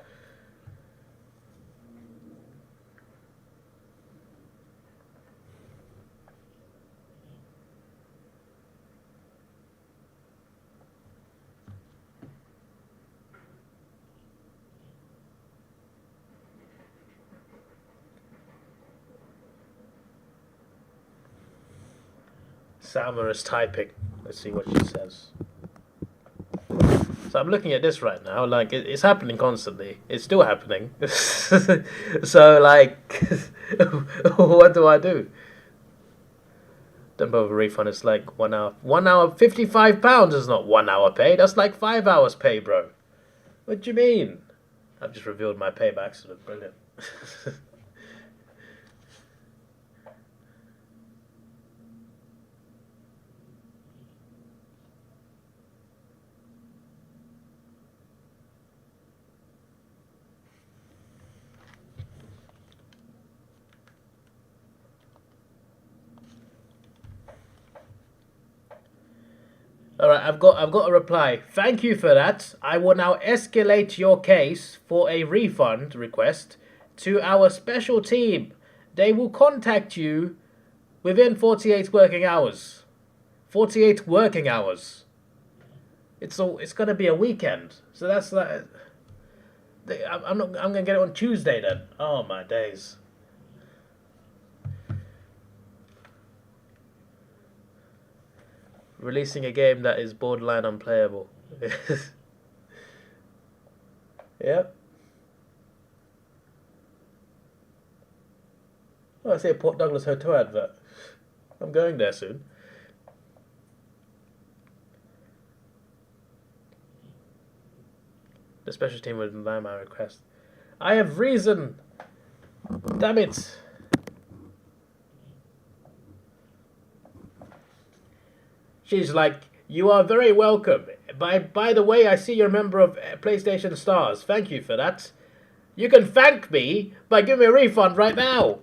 Salma is typing. Let's see what she says. So I'm looking at this right now. Like it's happening constantly. It's still happening. So like, what do I do? Don't bother refund. It's like 1 hour. 1 hour, £55 is not 1 hour pay. That's like 5 hours pay, bro. What do you mean? I've just revealed my pay by accident. Brilliant. All right, I've got a reply. Thank you for that. I will now escalate your case for a refund request to our special team. They will contact you within 48 working hours. 48 working hours. It's gonna be a weekend, so that's like. I'm not. I'm gonna get it on Tuesday then. Oh my days. Releasing a game that is borderline unplayable. Yep. Oh, I see a Port Douglas Hotel advert. I'm going there soon. The special team would deny my request. I have reason. Damn it. She's like, you are very welcome. By the way, I see you're a member of PlayStation Stars. Thank you for that. You can thank me by giving me a refund right now.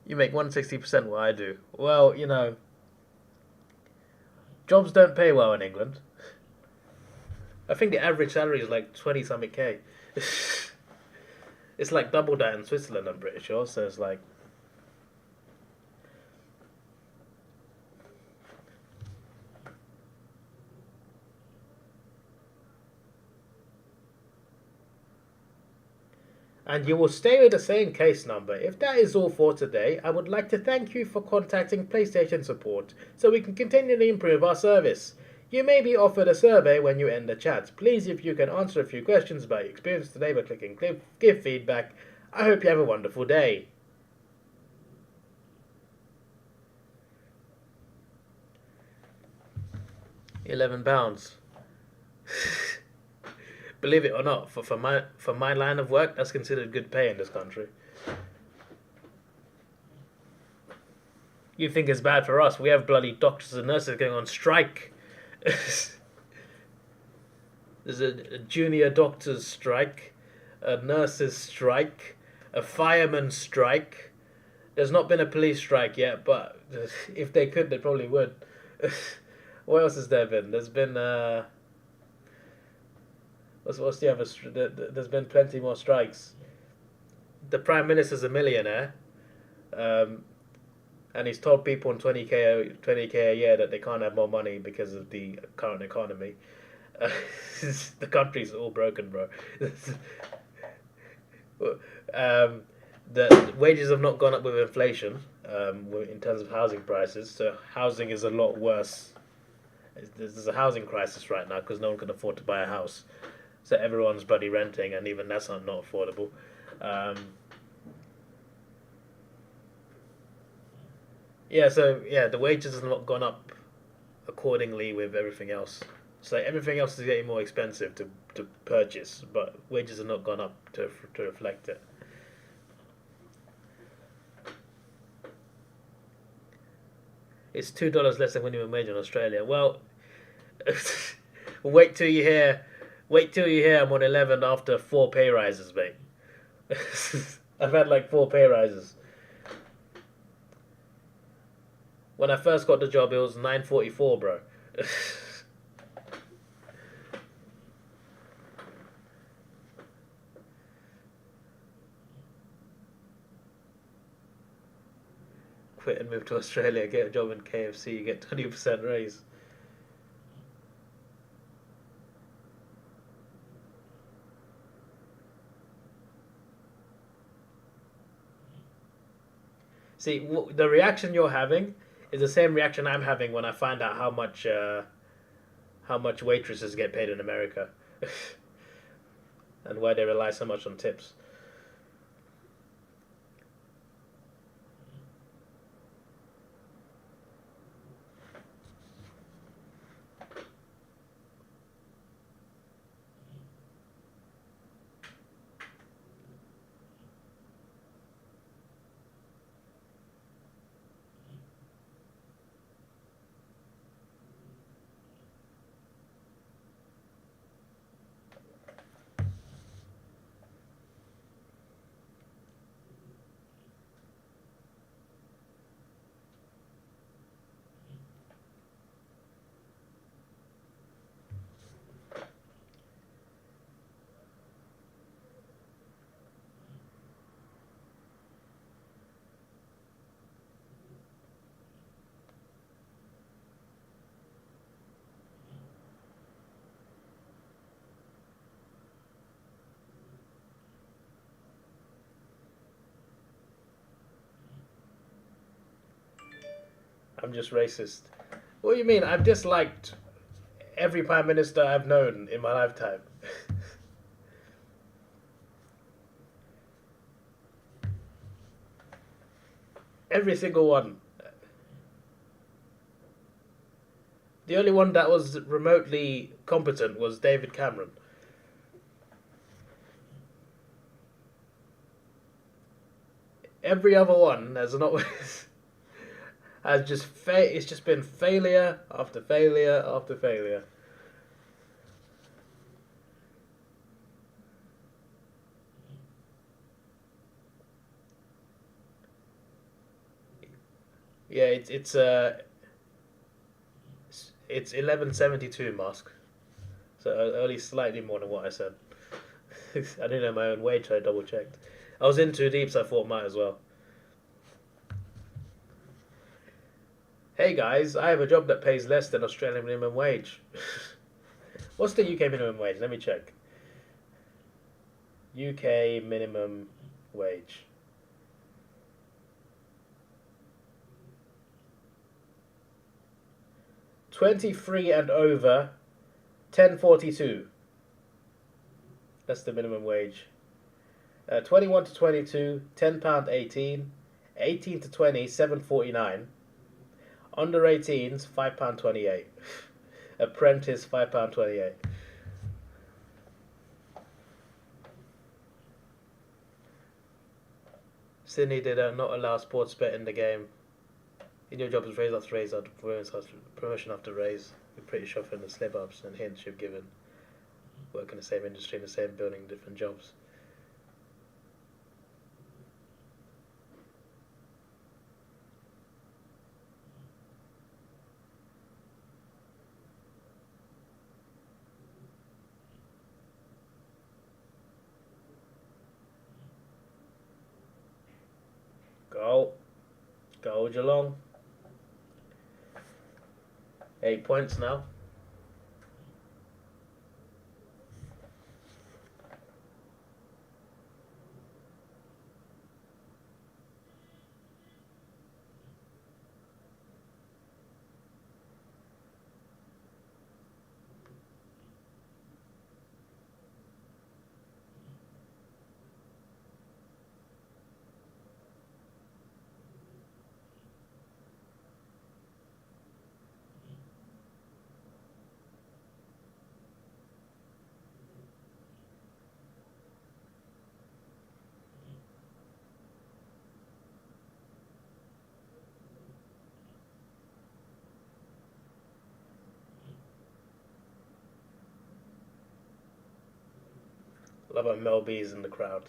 You make 160% what I do. Well, you know, jobs don't pay well in England. I think the average salary is like 20 something K. It's like double that in Switzerland, I'm pretty sure. So it's like. And you will stay with the same case number. If that is all for today, I would like to thank you for contacting PlayStation Support so we can continually improve our service. You may be offered a survey when you end the chat. Please, if you can answer a few questions about your experience today by clicking give feedback. I hope you have a wonderful day. £11. Believe it or not, for my line of work, that's considered good pay in this country. You think it's bad for us? We have bloody doctors and nurses going on strike. There's a junior doctor's strike, a nurse's strike, a fireman's strike. There's not been a police strike yet, but if they could, they probably would. What else has there been? There's been what's the other? There's been plenty more strikes. The Prime Minister's a millionaire, and he's told people on 20k a year that they can't have more money because of the current economy. The country's all broken, bro. The wages have not gone up with inflation in terms of housing prices, so housing is a lot worse. There's a housing crisis right now because no one can afford to buy a house. So everyone's bloody renting, and even that's not affordable. The wages have not gone up accordingly with everything else. So everything else is getting more expensive to purchase, but wages have not gone up to reflect it. It's $2 less than minimum wage in Australia. Well, wait till you hear I'm on 11 after 4 pay rises, mate. I've had like 4 pay rises. When I first got the job, it was $9.44, bro. Quit and move to Australia, get a job in KFC, you get 20% raise. See, the reaction you're having is the same reaction I'm having when I find out how much waitresses get paid in America, and why they rely so much on tips. I'm just racist. What do you mean? I've disliked every prime minister I've known in my lifetime. Every single one. The only one that was remotely competent was David Cameron. Every other one has not has just it's just been failure after failure after failure. Yeah, it's 1172 Musk, so only slightly more than what I said. I didn't know my own wage, so I double checked. I was in too deep, so I thought might as well. Hey guys, I have a job that pays less than Australian minimum wage. What's the UK minimum wage? Let me check. UK minimum wage. 23 and over, 10.42. That's the minimum wage. 21 to 22, £10.18. 18 to 20, £7.49. Under 18s, £5.28. Apprentice, £5.28. Sydney did not allow sports bet in the game. In your job is raise after raise after promotion after raise. You're pretty sure from the slip ups and hints you've given. Work in the same industry, in the same building, different jobs. Go. Go Geelong. 8 points now. Love how Mel B's in the crowd.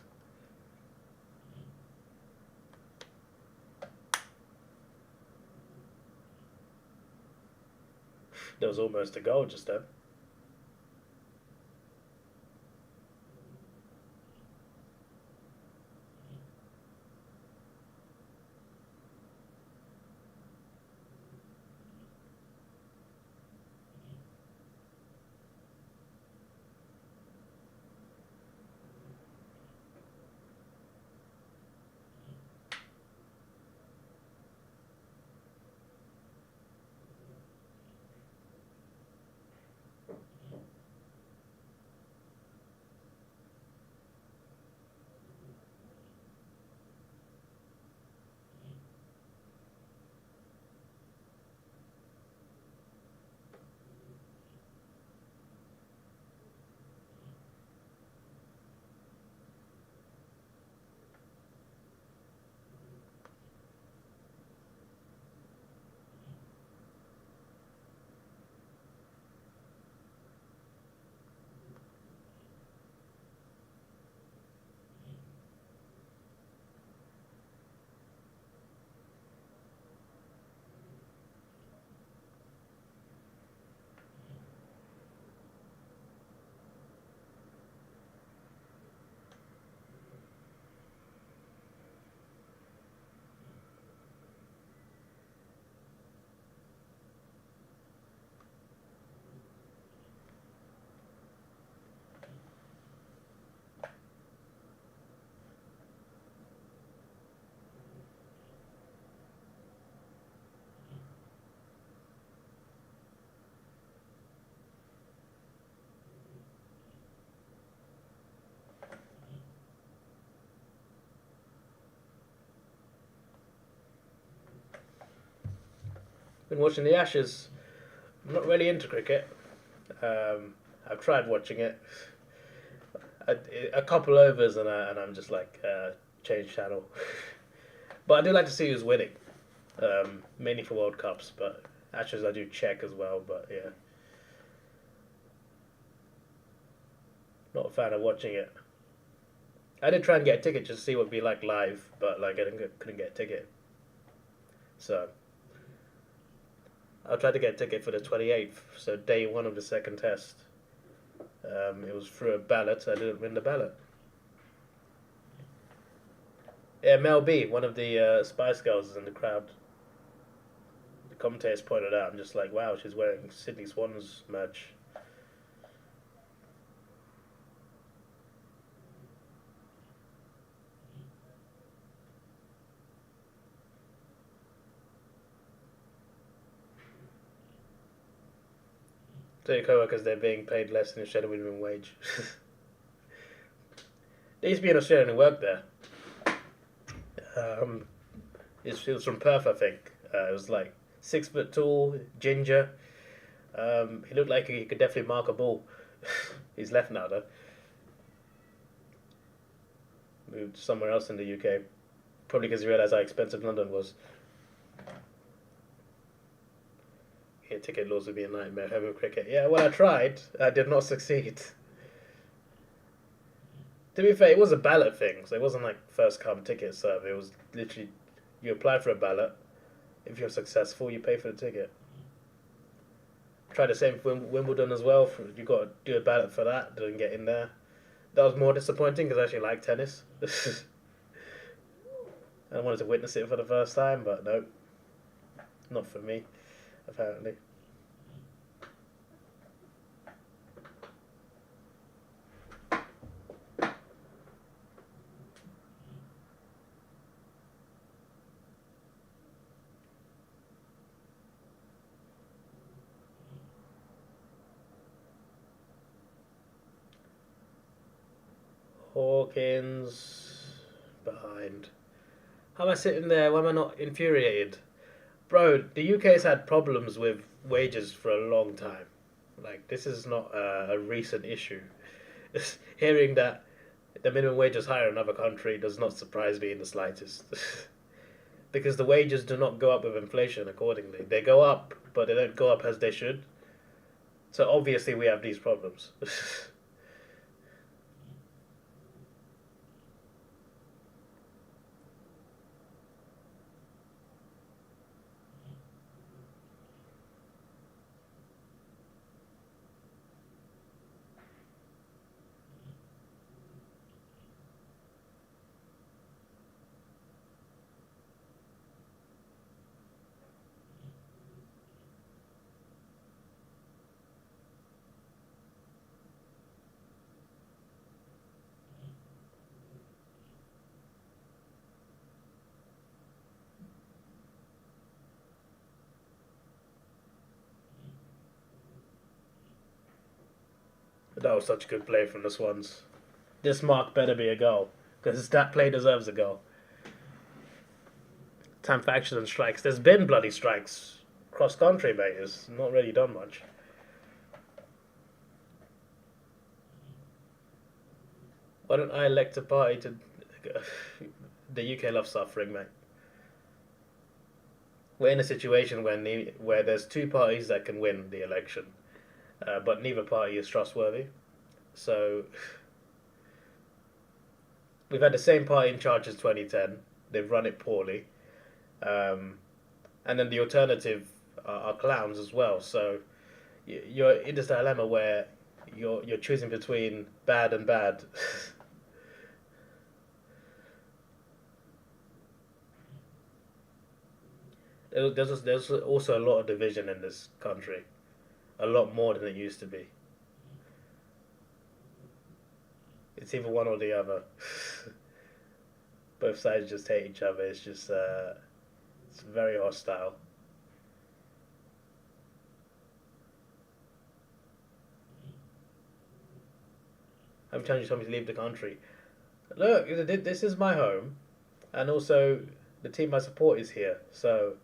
There was almost a goal just then. Been watching the Ashes. I'm not really into cricket. I've tried watching it. A couple overs and I'm just like, change channel. But I do like to see who's winning. Mainly for World Cups, but Ashes I do check as well, but yeah. Not a fan of watching it. I did try and get a ticket just to see what it'd be like live, but like couldn't get a ticket. So I tried to get a ticket for the 28th, so day one of the second test. It was through a ballot. I didn't win the ballot. Yeah, Mel B, one of the Spice Girls, is in the crowd. The commentators pointed out. I'm just like, wow, she's wearing Sydney Swans merch. To your co-workers, they're being paid less than Australian minimum wage. There used to be an Australian who worked there. He was from Perth, I think. It was like 6 foot tall, ginger. He looked like he could definitely mark a ball. He's left now though. Moved somewhere else in the UK. Probably because he realised how expensive London was. Yeah, ticket laws would be a nightmare. Home cricket. Yeah, well, I tried. I did not succeed. To be fair, it was a ballot thing, so it wasn't like first come ticket serve. It was literally you apply for a ballot. If you're successful, you pay for the ticket. Tried the same for Wimbledon as well. You got to do a ballot for that. Didn't get in there. That was more disappointing because I actually like tennis. I wanted to witness it for the first time, but no, not for me, apparently. Hawkins behind. How am I sitting there? Why am I not infuriated? Bro, the UK's had problems with wages for a long time. Like, this is not a recent issue. Hearing that the minimum wage is higher in another country does not surprise me in the slightest. Because the wages do not go up with inflation accordingly. They go up, but they don't go up as they should. So obviously we have these problems. That was such a good play from the Swans. This mark better be a goal, because that play deserves a goal. Time for action and strikes. There's been bloody strikes. Cross country, mate. It's not really done much. Why don't I elect a party to... The UK loves suffering, mate. We're in a situation where there's two parties that can win the election. But neither party is trustworthy. So we've had the same party in charge as 2010. They've run it poorly. And then the alternative are clowns as well. So you're in this dilemma where you're choosing between bad and bad. There's also a lot of division in this country. A lot more than it used to be. It's either one or the other. Both sides just hate each other. It's just it's very hostile. How many times you told me to leave the country? Look, this is my home, and also the team I support is here. So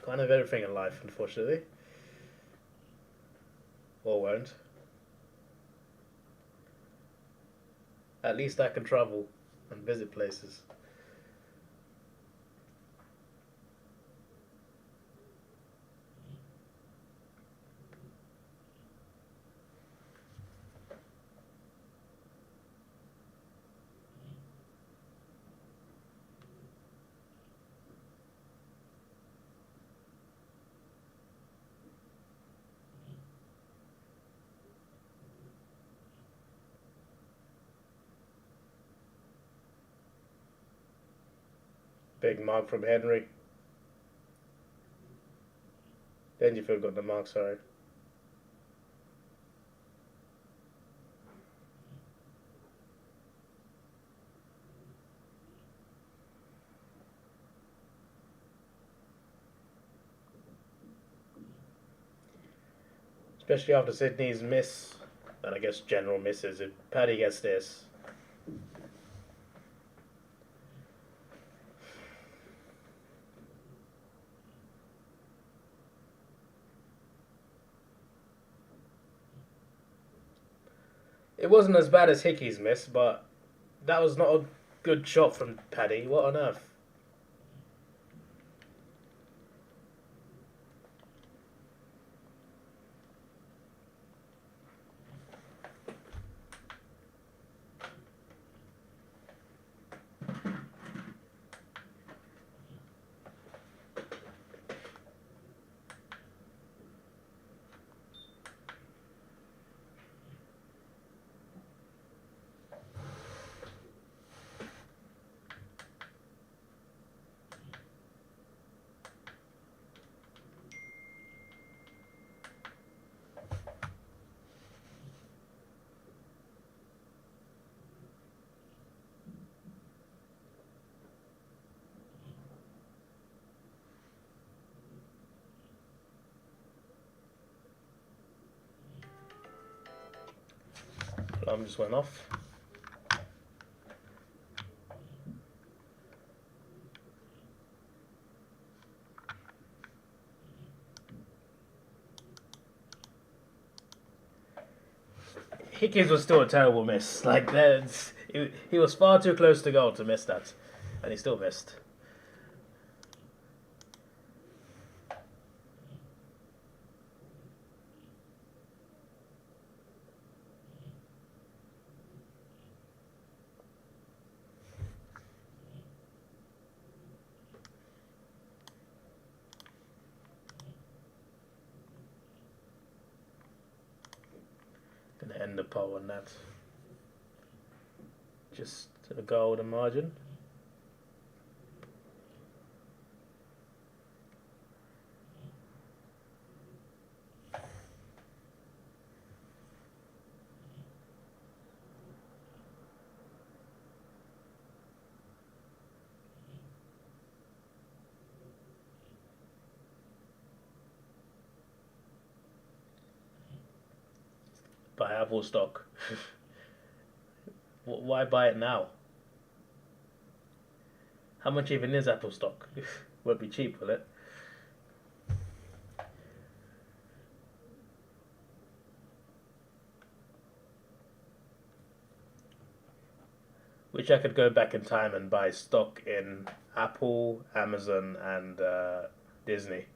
Can't have everything in life, unfortunately. Or won't. At least I can travel and visit places. Big mark from Henry. Dangerfield got the mark, sorry. Especially after Sydney's miss, and I guess general misses, if Paddy gets this. It wasn't as bad as Hickey's miss, but that was not a good shot from Paddy. What on earth? Alarm just went off. Hickey's was still a terrible miss. Like, he was far too close to goal to miss that, and he still missed. Gonna end the poll on that. Just a golden margin. Buy Apple stock. Why buy it now? How much even is Apple stock? Won't be cheap, will it? Wish I could go back in time and buy stock in Apple, Amazon, and Disney.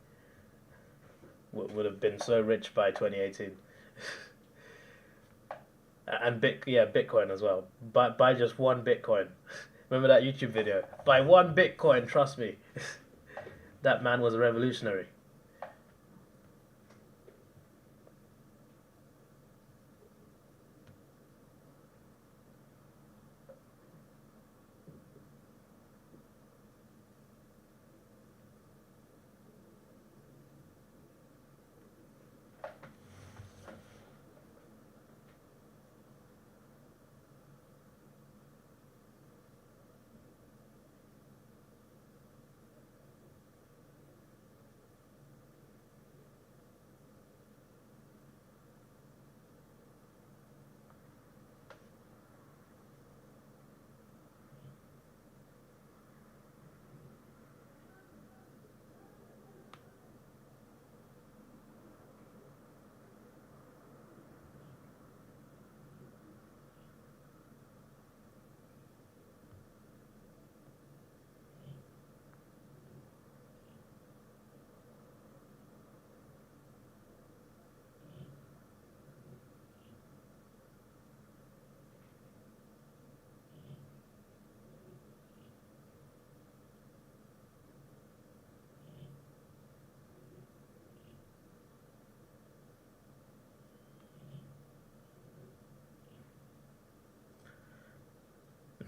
Would have been so rich by 2018. And Bitcoin as well. Buy just one Bitcoin. Remember that YouTube video? Buy one Bitcoin, trust me. That man was a revolutionary.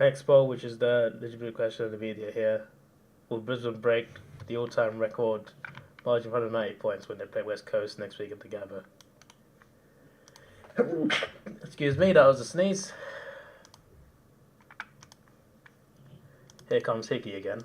Next poll, which is the legitimate question of the video here. Will Brisbane break the all-time record margin of 190 points when they play West Coast next week at the Gabba? Excuse me, that was a sneeze. Here comes Hickey again.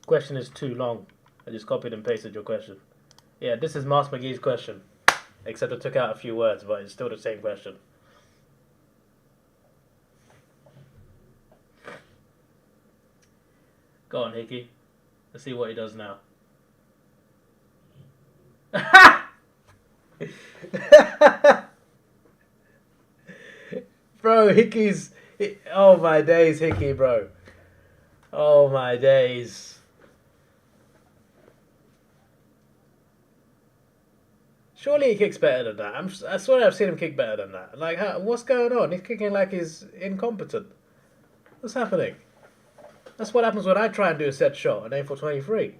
Question is too long. I just copied and pasted your question. Yeah, this is Mars McGee's question. Except I took out a few words, but it's still the same question. Go on, Hickey. Let's see what he does now. Bro, Hickey's... Oh my days, Hickey, bro. Oh my days. Surely he kicks better than that. I swear I've seen him kick better than that. Like, what's going on? He's kicking like he's incompetent. What's happening? That's what happens when I try and do a set shot and aim for 23.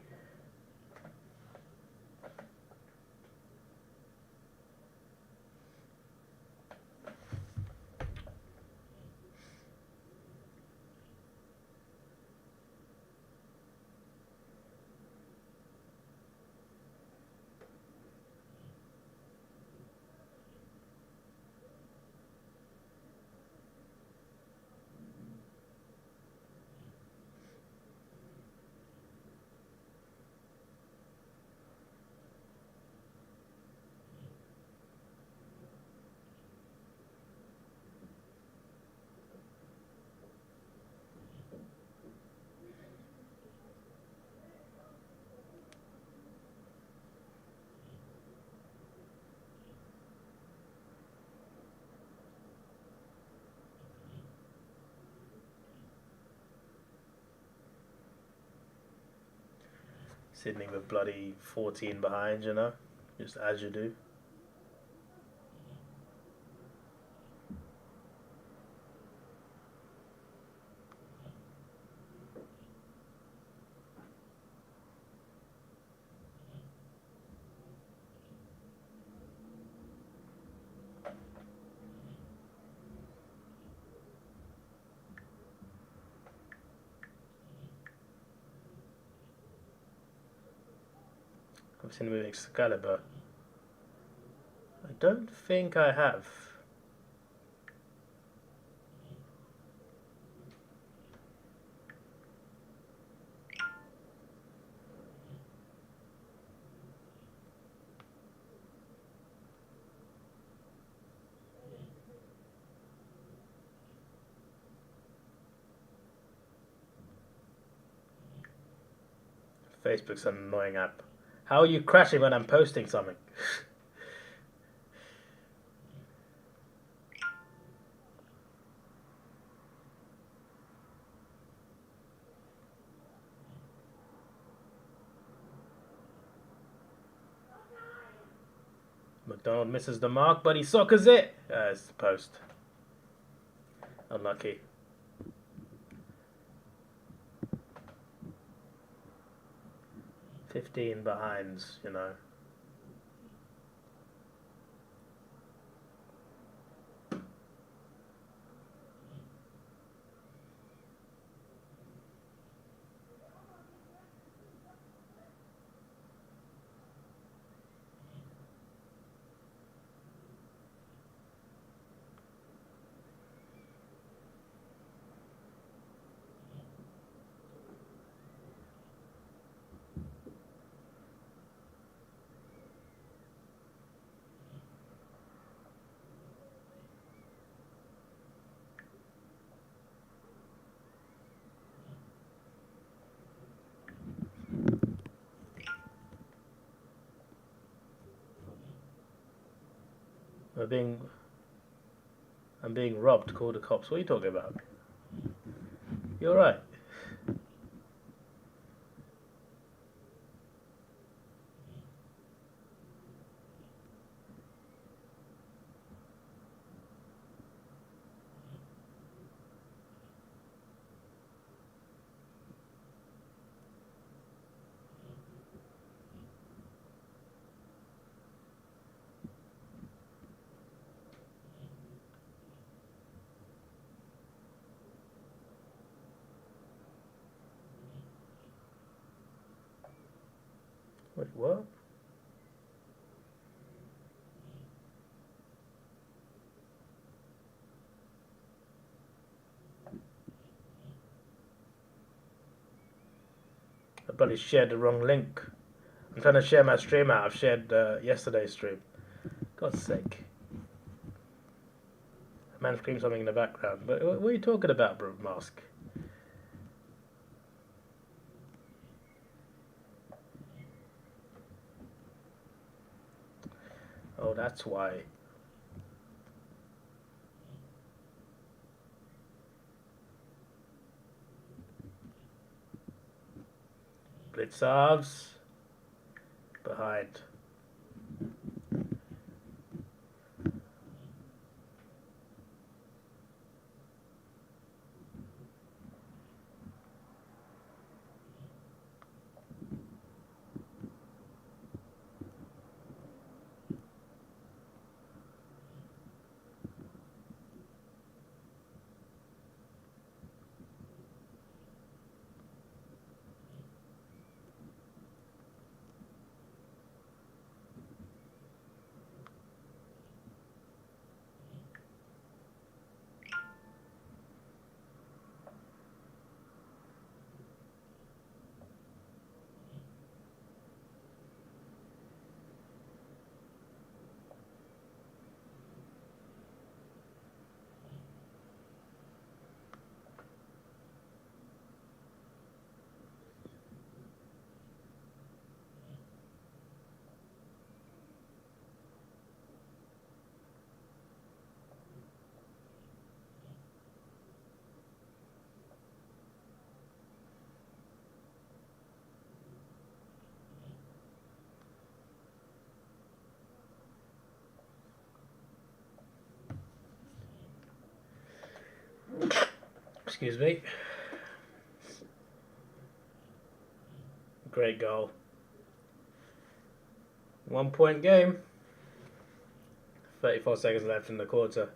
Sydney with bloody 14 behind, you know? Just as you do. I've seen the movie Excalibur. I don't think I have. Facebook's an annoying app. How are you crashing when I'm posting something? McDonald misses the mark, but he soccers it. It's the post. Unlucky. $15 behinds, you know. I'm being robbed. Call the cops. What are you talking about? You alright? Wait, what? I probably shared the wrong link. I'm trying to share my stream out. I've shared yesterday's stream. God's sake. A man screams something in the background. But what are you talking about, bro, Mask? Oh, that's why. Blitzarves. Behind. Excuse me. Great goal. 1 point game. 34 seconds left in the quarter.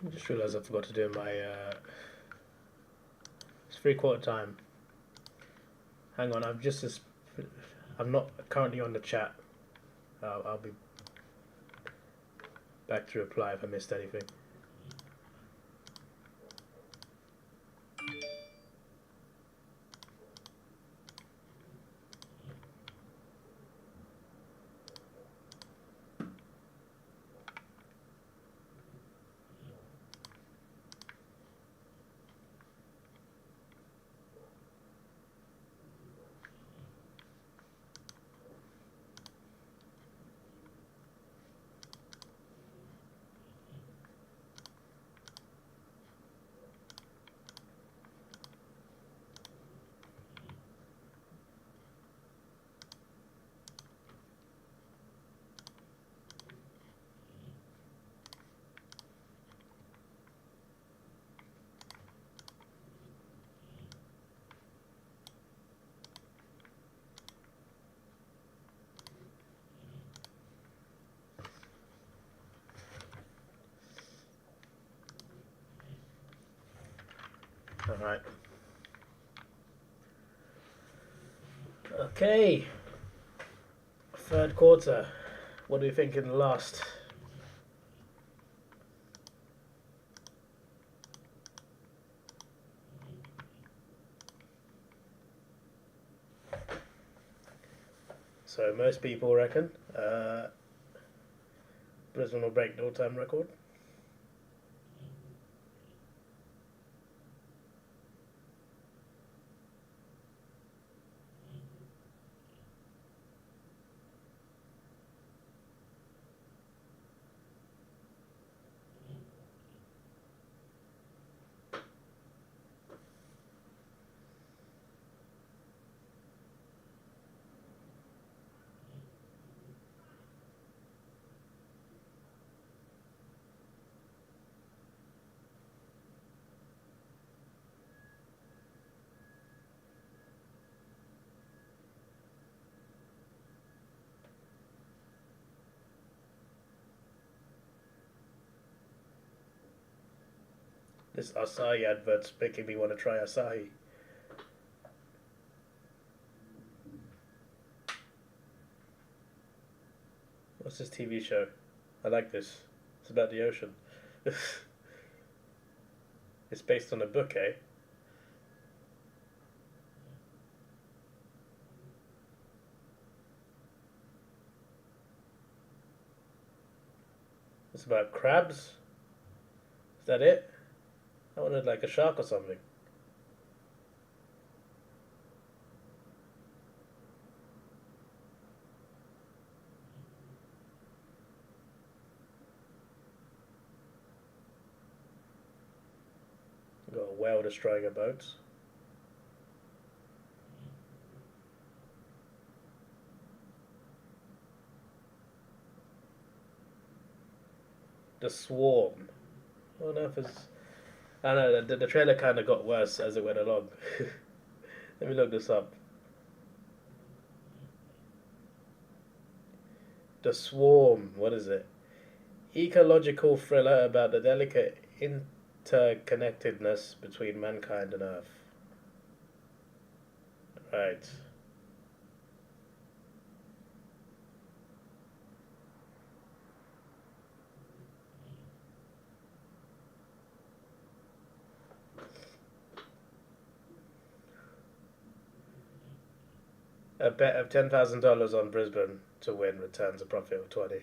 I just realised I forgot to do my. It's 3/4 time. Hang on, I'm not currently on the chat. I'll be back to reply if I missed anything. All right. Okay. Third quarter. What do you think in the last? So most people reckon Brisbane will break the all-time record. This Asahi advert's making me want to try Asahi. What's this TV show? I like this. It's about the ocean. It's based on a book, eh? It's about crabs. Is that it? I wanted like a shark or something. Got a whale destroying a boat. The Swarm. What on earth is... I don't know, the trailer kind of got worse as it went along. Let me look this up. The Swarm, what is it? Ecological thriller about the delicate interconnectedness between mankind and Earth. Right. A bet of $10,000 on Brisbane to win returns a profit of $20.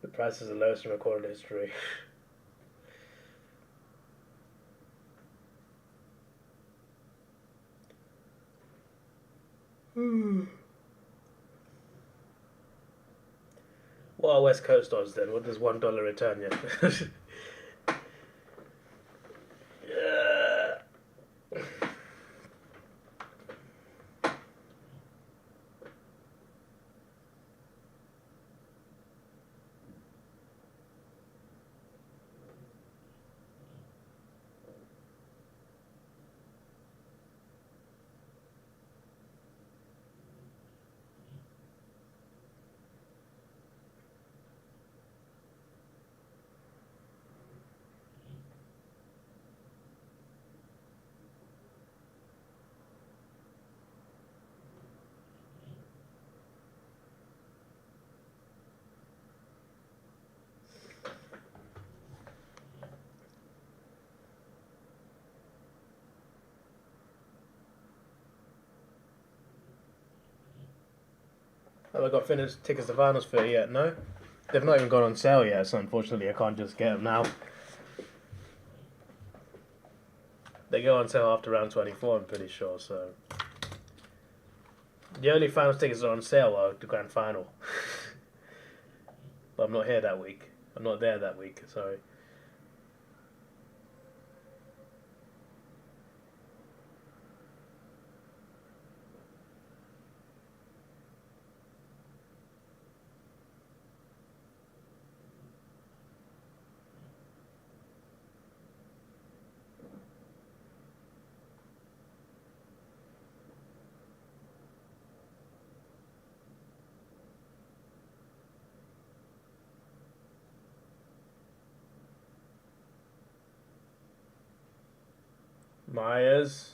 The price is the lowest in recorded history. What are West Coast odds then? What does $1 return yet? Have I got finished tickets to finals for it yet? No. They've not even gone on sale yet, so unfortunately I can't just get them now. They go on sale after round 24, I'm pretty sure, so... The only finals tickets that are on sale are the grand final. But I'm not here that week. I'm not there that week, sorry. Myers.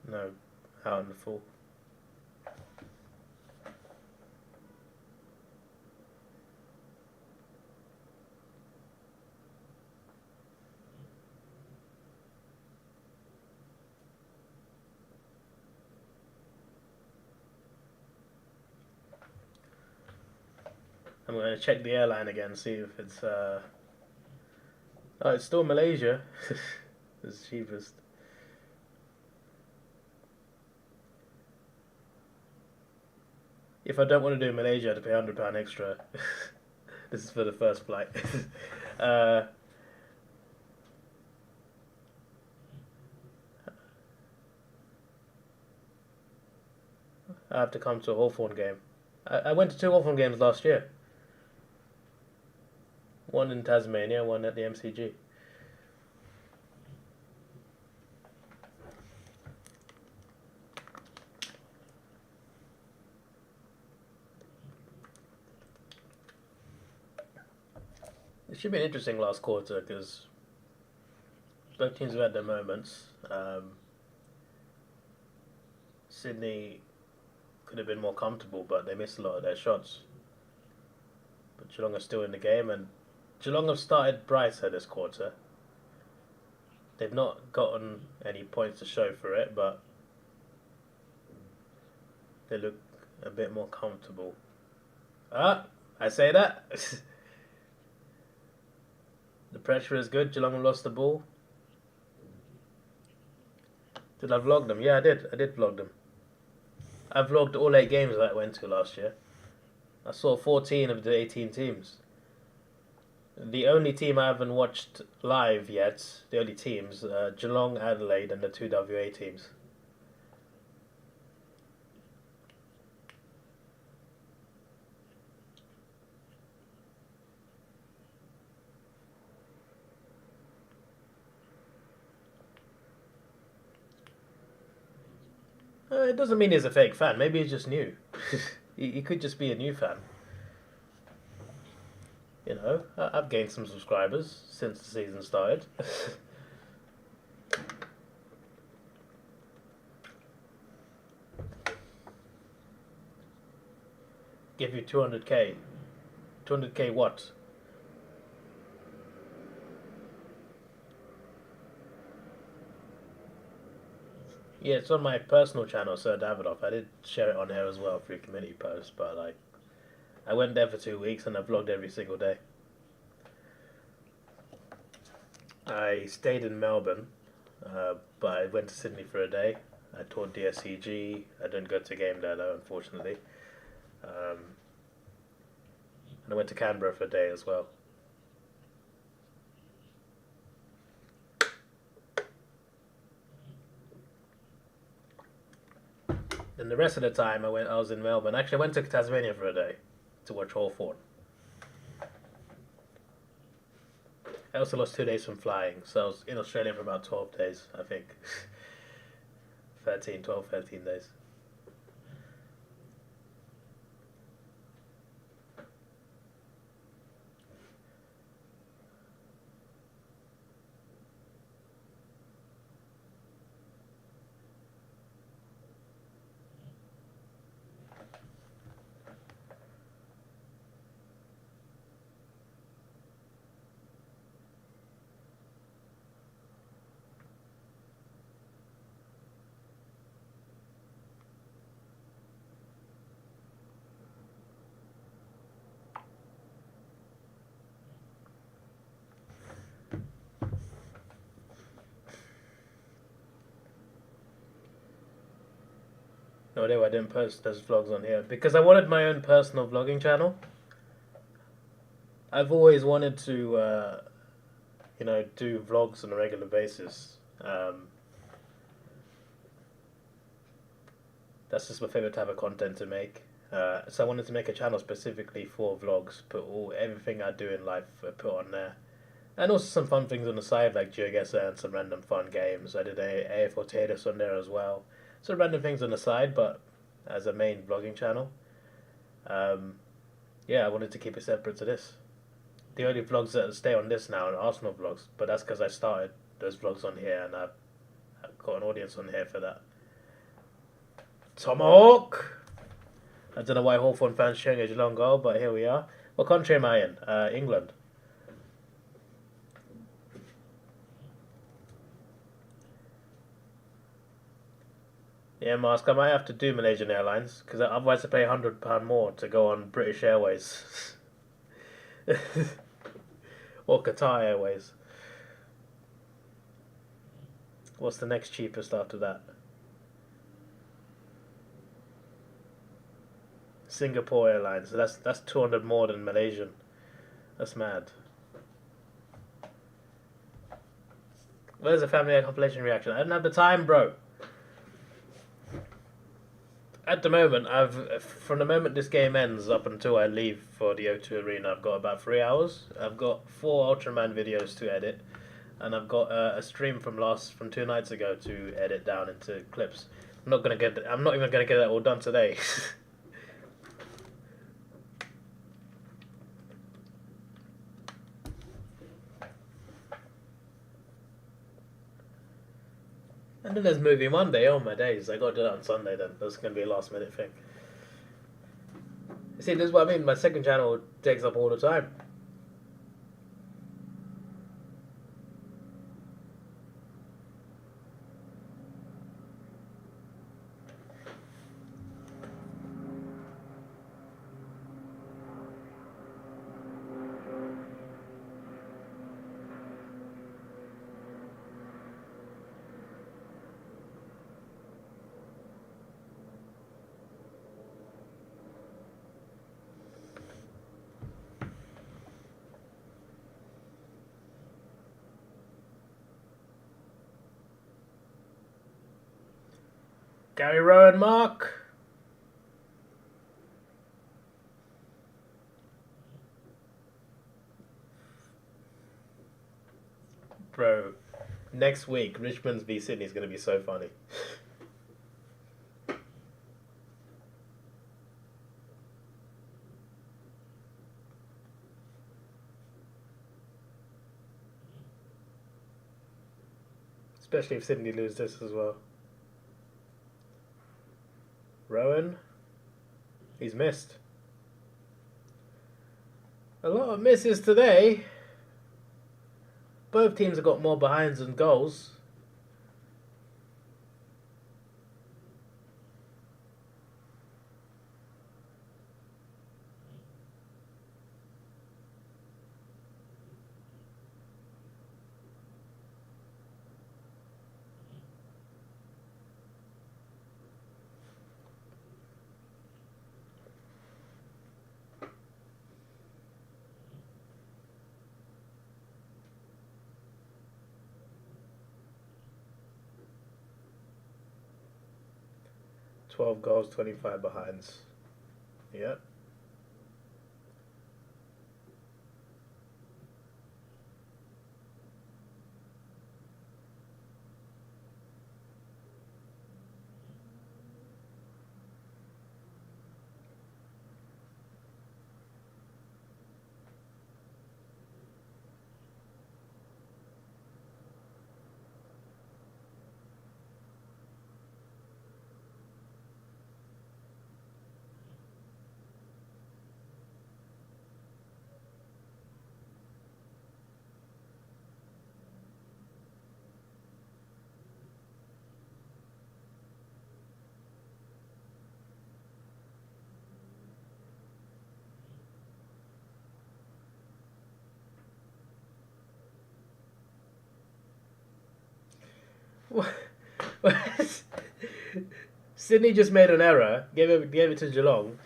No, out in the full. I'm going to check the airline again, see if it's... Oh, it's still Malaysia. It's cheapest. If I don't want to do Malaysia, I have to pay £100 extra. This is for the first flight. I have to come to a Hawthorn game. I went to 2 Hawthorn games last year. One in Tasmania, one at the MCG. It should be an interesting last quarter because both teams have had their moments. Sydney could have been more comfortable, but they missed a lot of their shots. But Geelong are still in the game, and Geelong have started brighter this quarter. They've not gotten any points to show for it, but they look a bit more comfortable. I say that. The pressure is good. Geelong lost the ball. Did I vlog them? Yeah, I did. I did vlog them. I vlogged all 8 games that I went to last year. I saw 14 of the 18 teams. The only team I haven't watched live yet, the only teams, Geelong, Adelaide, and the 2 WA teams. It doesn't mean he's a fake fan. Maybe he's just new. He could just be a new fan. You know, I've gained some subscribers since the season started. Give you 200k. 200k what? Yeah, it's on my personal channel, Sir Davidoff. I did share it on here as well through community posts, but like, I went there for 2 weeks and I vlogged every single day. I stayed in Melbourne, but I went to Sydney for a day. I toured DSCG. I didn't go to a game there though, unfortunately. And I went to Canberra for a day as well. Then the rest of the time I was in Melbourne. Actually, I went to Tasmania for a day to watch Hawthorn. I also lost 2 days from flying, so I was in Australia for about 12 days, I think. 13 days. No idea why I didn't post those vlogs on here. Because I wanted my own personal vlogging channel. I've always wanted to, do vlogs on a regular basis. That's just my favorite type of content to make. So I wanted to make a channel specifically for vlogs. Put everything I do in life put on there. And also some fun things on the side like GeoGuessr and some random fun games. I did a AFL Potatoes on there as well. Some random things on the side, but as a main vlogging channel. Yeah, I wanted to keep it separate to this. The only vlogs that stay on this now are Arsenal vlogs, but that's because I started those vlogs on here and I've got an audience on here for that. Tomahawk! I don't know why Hawthorn fans cheering a Geelong goal, but here we are. What country am I in? England. Yeah, Mask, I might have to do Malaysian Airlines, because otherwise I pay £100 more to go on British Airways. Or Qatar Airways. What's the next cheapest after that? Singapore Airlines. So that's 200 more than Malaysian. That's mad. Where's the family compilation reaction? I don't have the time, bro. At the moment, from the moment this game ends up until I leave for the O2 Arena, I've got about 3 hours. I've got 4 Ultraman videos to edit, and I've got a stream from 2 nights ago to edit down into clips. I'm not even gonna get that all done today. And then there's Movie Monday. Oh my days, I got to do that on Sunday then. That's going to be a last minute thing. See, this is what I mean. My second channel takes up all the time. Gary Rowan, Mark. Bro, next week, Richmond's v Sydney is going to be so funny. Especially if Sydney lose this as well. Rowan, he's missed. A lot of misses today. Both teams have got more behinds than goals. $12 goals, 25 behinds. Yep. Sydney just made an error, gave it to Geelong.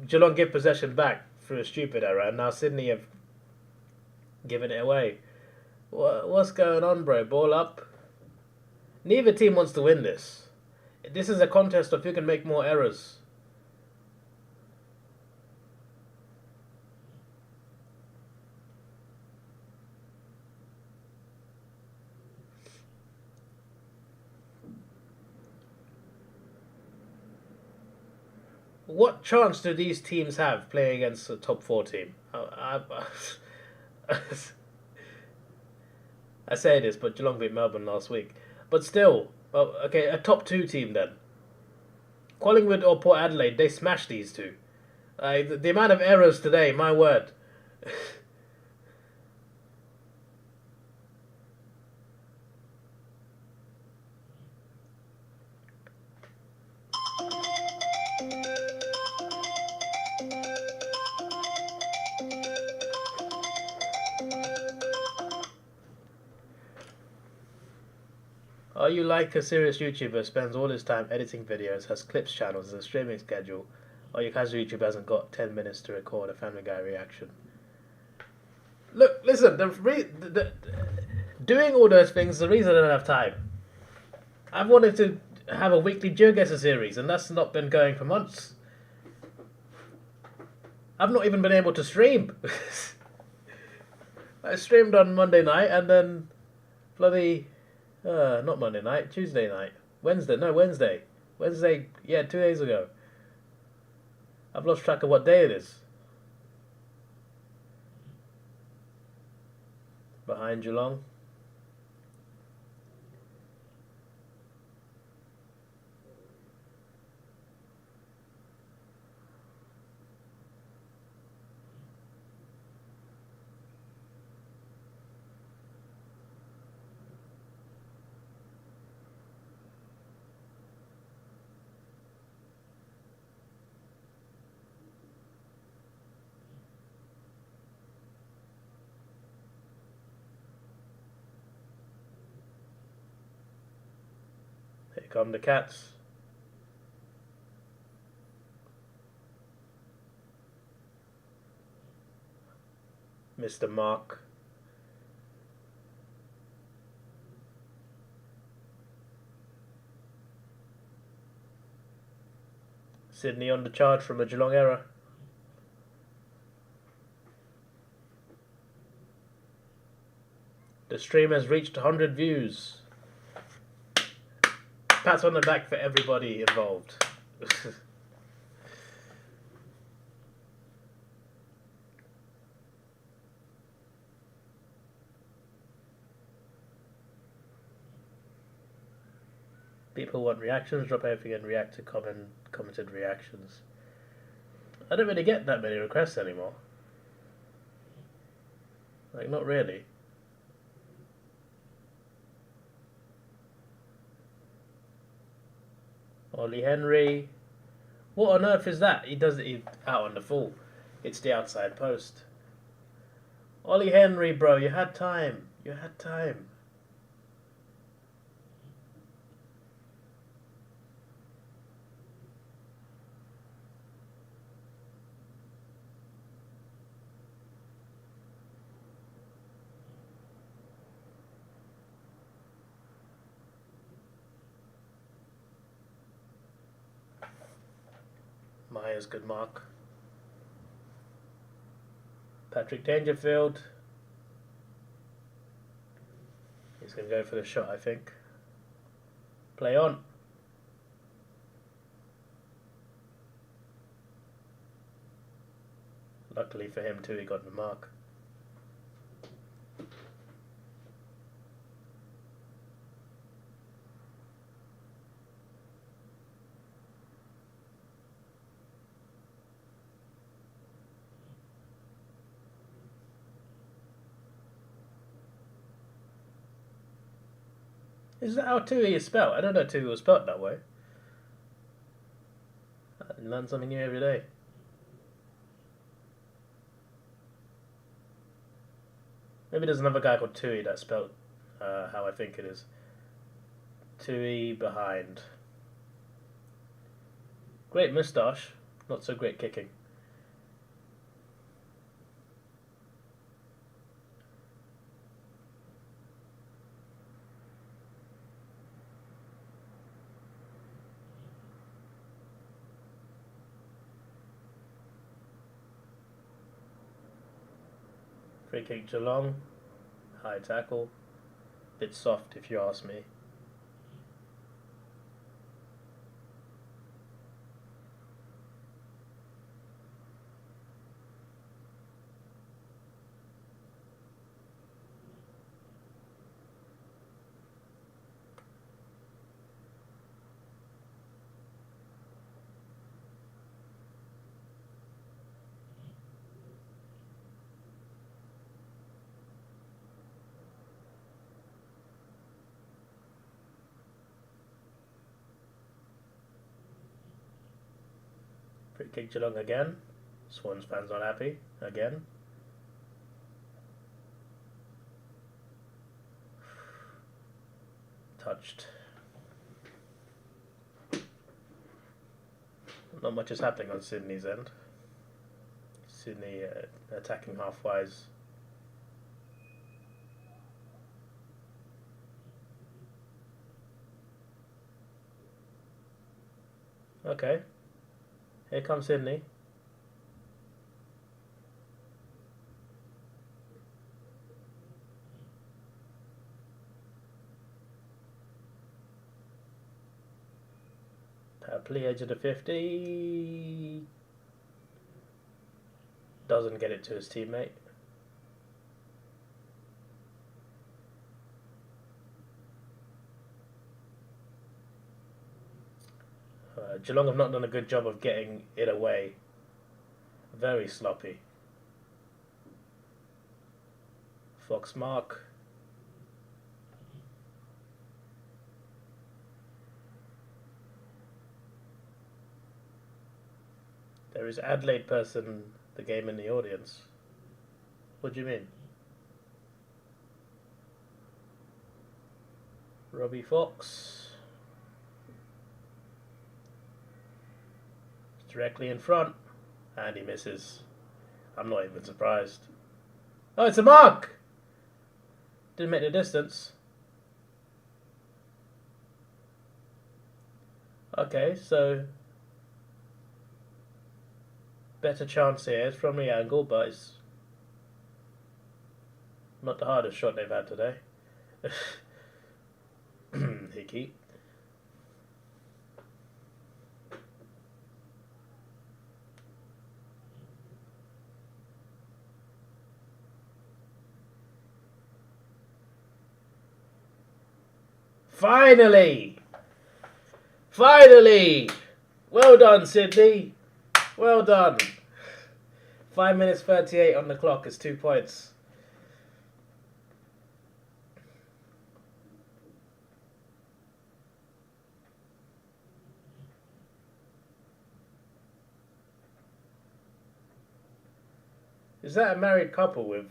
Geelong gave possession back through a stupid error, and now Sydney have given it away. What's going on, bro? Ball up. Neither team wants to win this. This is a contest of who can make more errors. What chance do these teams have playing against a top 4 team? I say this, but Geelong beat Melbourne last week. But still, okay, a top 2 team then. Collingwood or Port Adelaide, they smashed these two. The amount of errors today, my word. Are you like a serious YouTuber, spends all his time editing videos, has clips channels, has a streaming schedule, or your casual YouTuber hasn't got 10 minutes to record a Family Guy reaction? Look, listen, doing all those things is the reason I don't have time. I've wanted to have a weekly GeoGuessr series, and that's not been going for months. I've not even been able to stream. I streamed on Monday night, and then bloody... not Monday night, Tuesday night. Wednesday. Wednesday, yeah, 2 days ago. I've lost track of what day it is. Behind Geelong. Here come the Cats. Mr. Mark. Sydney on the charge from a Geelong error. The stream has reached 100 views. Pats on the back for everybody involved. People want reactions, drop everything and react to commented reactions. I don't really get that many requests anymore. Like, not really. Ollie Henry. What on earth is that? He does it out on the full. It's the outside post. Ollie Henry, bro, you had time. You had time. Myers, good mark. Patrick Dangerfield. He's going to go for the shot, I think. Play on. Luckily for him too, he got the mark. Is that how Tui is spelled? I don't know Tui was spelled that way. I learn something new every day. Maybe there's another guy called Tui that's spelled how I think it is. Tui behind. Great moustache, not so great kicking. Free kick Geelong, high tackle, bit soft if you ask me. Free kick Geelong again. Swans fans not happy again. Touched. Not much is happening on Sydney's end. Sydney attacking halfwise. Okay. Here comes Sydney. Play edge of the 50. Doesn't get it to his teammate. Geelong have not done a good job of getting it away. Very sloppy. Fox mark. There is Adelaide person, the game in the audience. What do you mean? Robbie Fox. Directly in front. And he misses. I'm not even surprised. Oh, it's a mark! Didn't make the distance. Okay, so better chance here from the angle, but it's not the hardest shot they've had today. Hickey. Finally! Finally! Well done, Sydney. Well done. 5 minutes 38 on the clock is 2 points. Is that a married couple with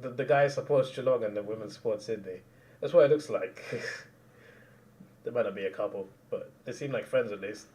the guy supports Geelong and the woman supports Sydney? That's what it looks like. They might not be a couple, but they seem like friends at least.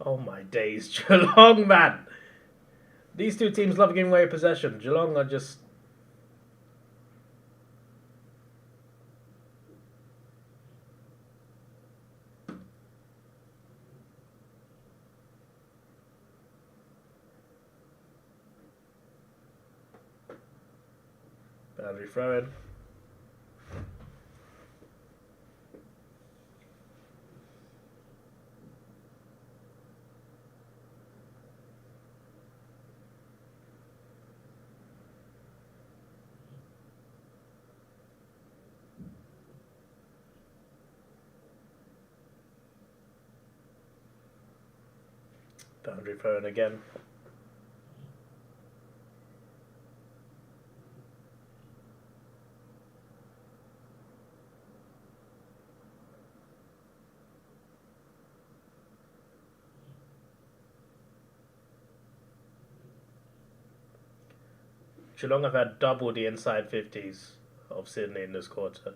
Oh my days, Geelong, man. These two teams love giving away possession. Geelong are just... Boundary throw in. Boundary throw in again. Geelong have had double the inside 50s of Sydney in this quarter.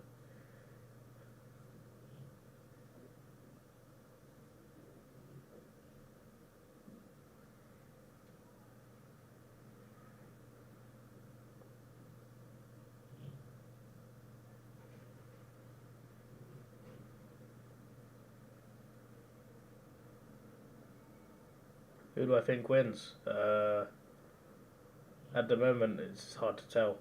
Who do I think wins? At the moment, it's hard to tell.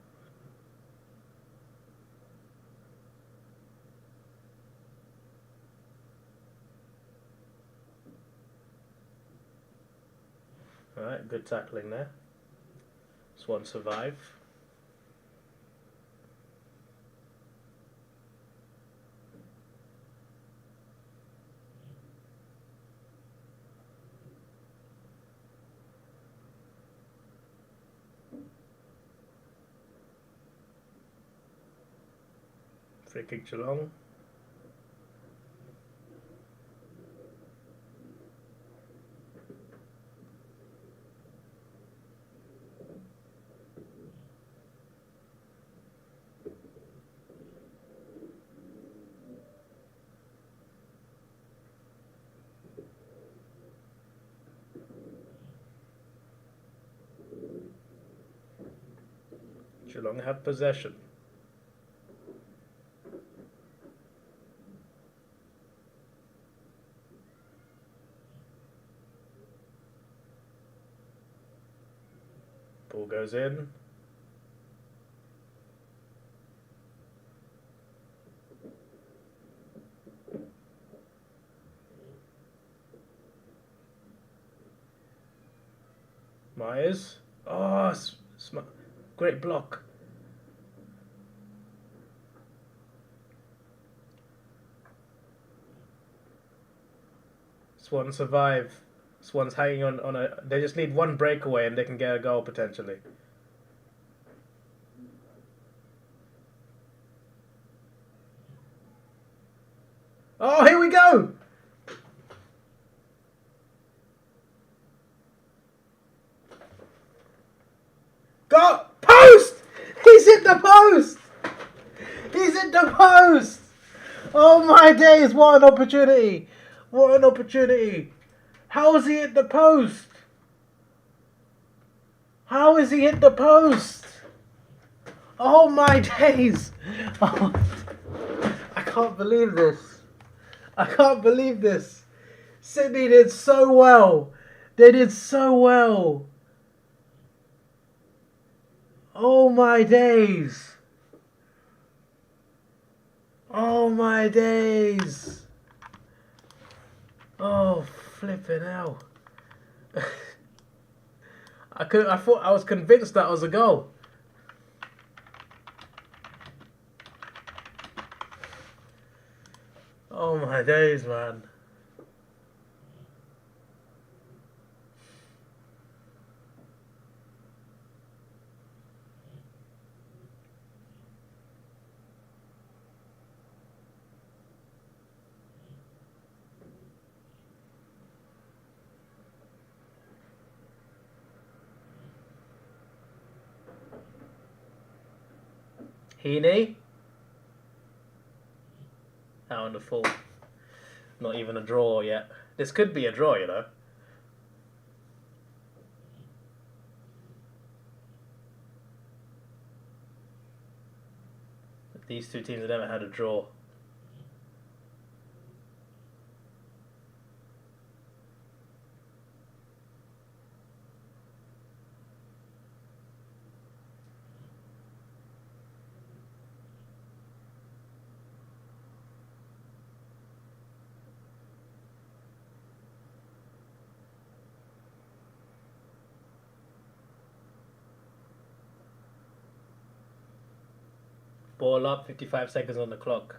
Alright, good tackling there. Swans survive. Free kick Geelong. Geelong have possession. Ball goes in. Myers. Oh, great block. Swans survive. Swans hanging on a... They just need one breakaway and they can get a goal potentially. Oh, here we go! Go! Post! He's hit the post! He's hit the post! Oh my days, what an opportunity! What an opportunity! How has he hit the post? How has he hit the post? Oh my days! Oh, I can't believe this. I can't believe this. Sydney did so well. They did so well. Oh my days. Oh my days. Oh, flipping hell. I was convinced that was a goal. Oh my days, man. Heaney. Out on the full. Not even a draw yet. This could be a draw, you know. These two teams have never had a draw. Ball up, 55 seconds on the clock.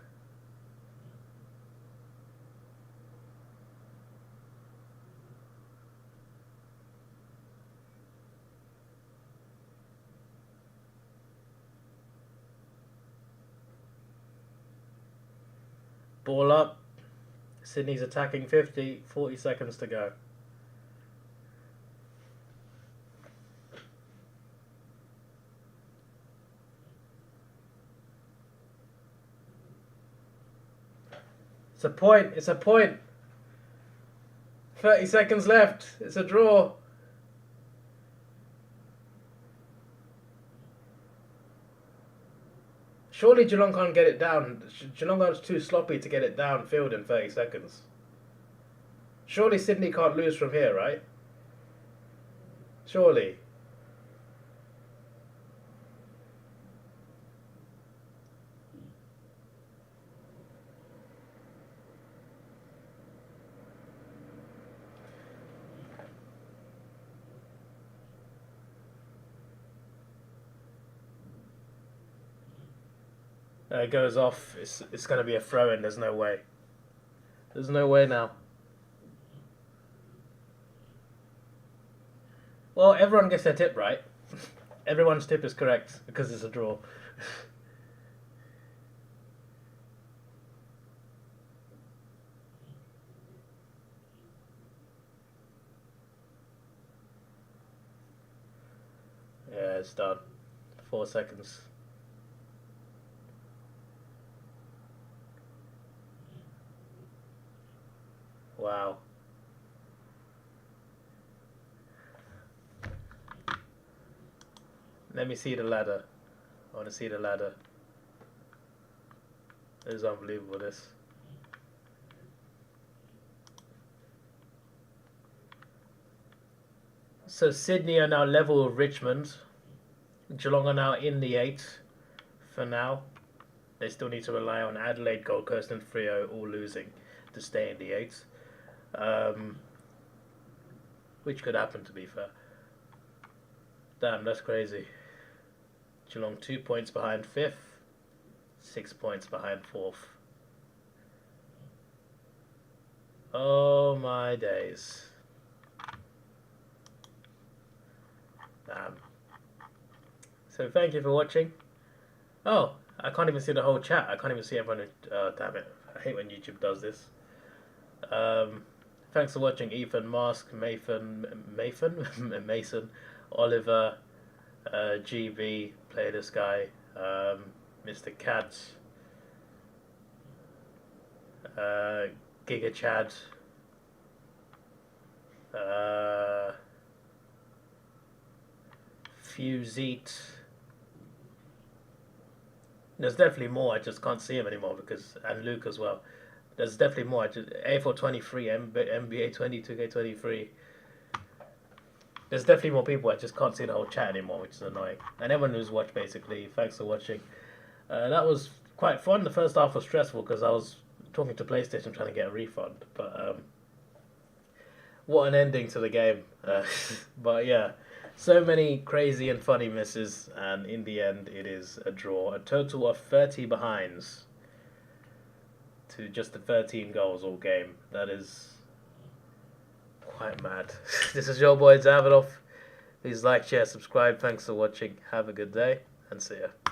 Ball up. Sydney's attacking 50, 40 seconds to go. It's a point, it's a point. 30 seconds left, it's a draw. Surely Geelong can't get it down. Geelong is too sloppy to get it downfield in 30 seconds. Surely Sydney can't lose from here, right? Surely. It goes off. It's going to be a throw-in. There's no way. There's no way now. Well, everyone gets their tip right. Everyone's tip is correct because it's a draw. Yeah, it's done. 4 seconds. Wow. Let me see the ladder. I want to see the ladder. This is unbelievable, this. So Sydney are now level with Richmond. Geelong are now in the 8 for now. They still need to rely on Adelaide, Gold Coast and Freo all losing to stay in the 8. Which could happen, to be fair. Damn, that's crazy. Geelong 2 points behind 5th, 6 points behind 4th. Oh my days. Damn. So thank you for watching. Oh, I can't even see the whole chat. I can't even see everyone. Damn it. I hate when YouTube does this. Thanks for watching, Ethan, Mask, Mason, Oliver, GB, Play This Guy, Mr. Katz, Giga Chad, Fuseat. There's definitely more, I just can't see him anymore because, and Luke as well. There's definitely more. A4 23, NBA 22, K23. There's definitely more people. I just can't see the whole chat anymore, which is annoying. And everyone who's watched, basically, thanks for watching. That was quite fun. The first half was stressful because I was talking to PlayStation trying to get a refund. But what an ending to the game. But yeah, so many crazy and funny misses. And in the end, it is a draw. A total of 30 behinds to just the 13 goals all game. That is quite mad. This is your boy Davidoff. Please like, share, subscribe. Thanks for watching. Have a good day and see ya.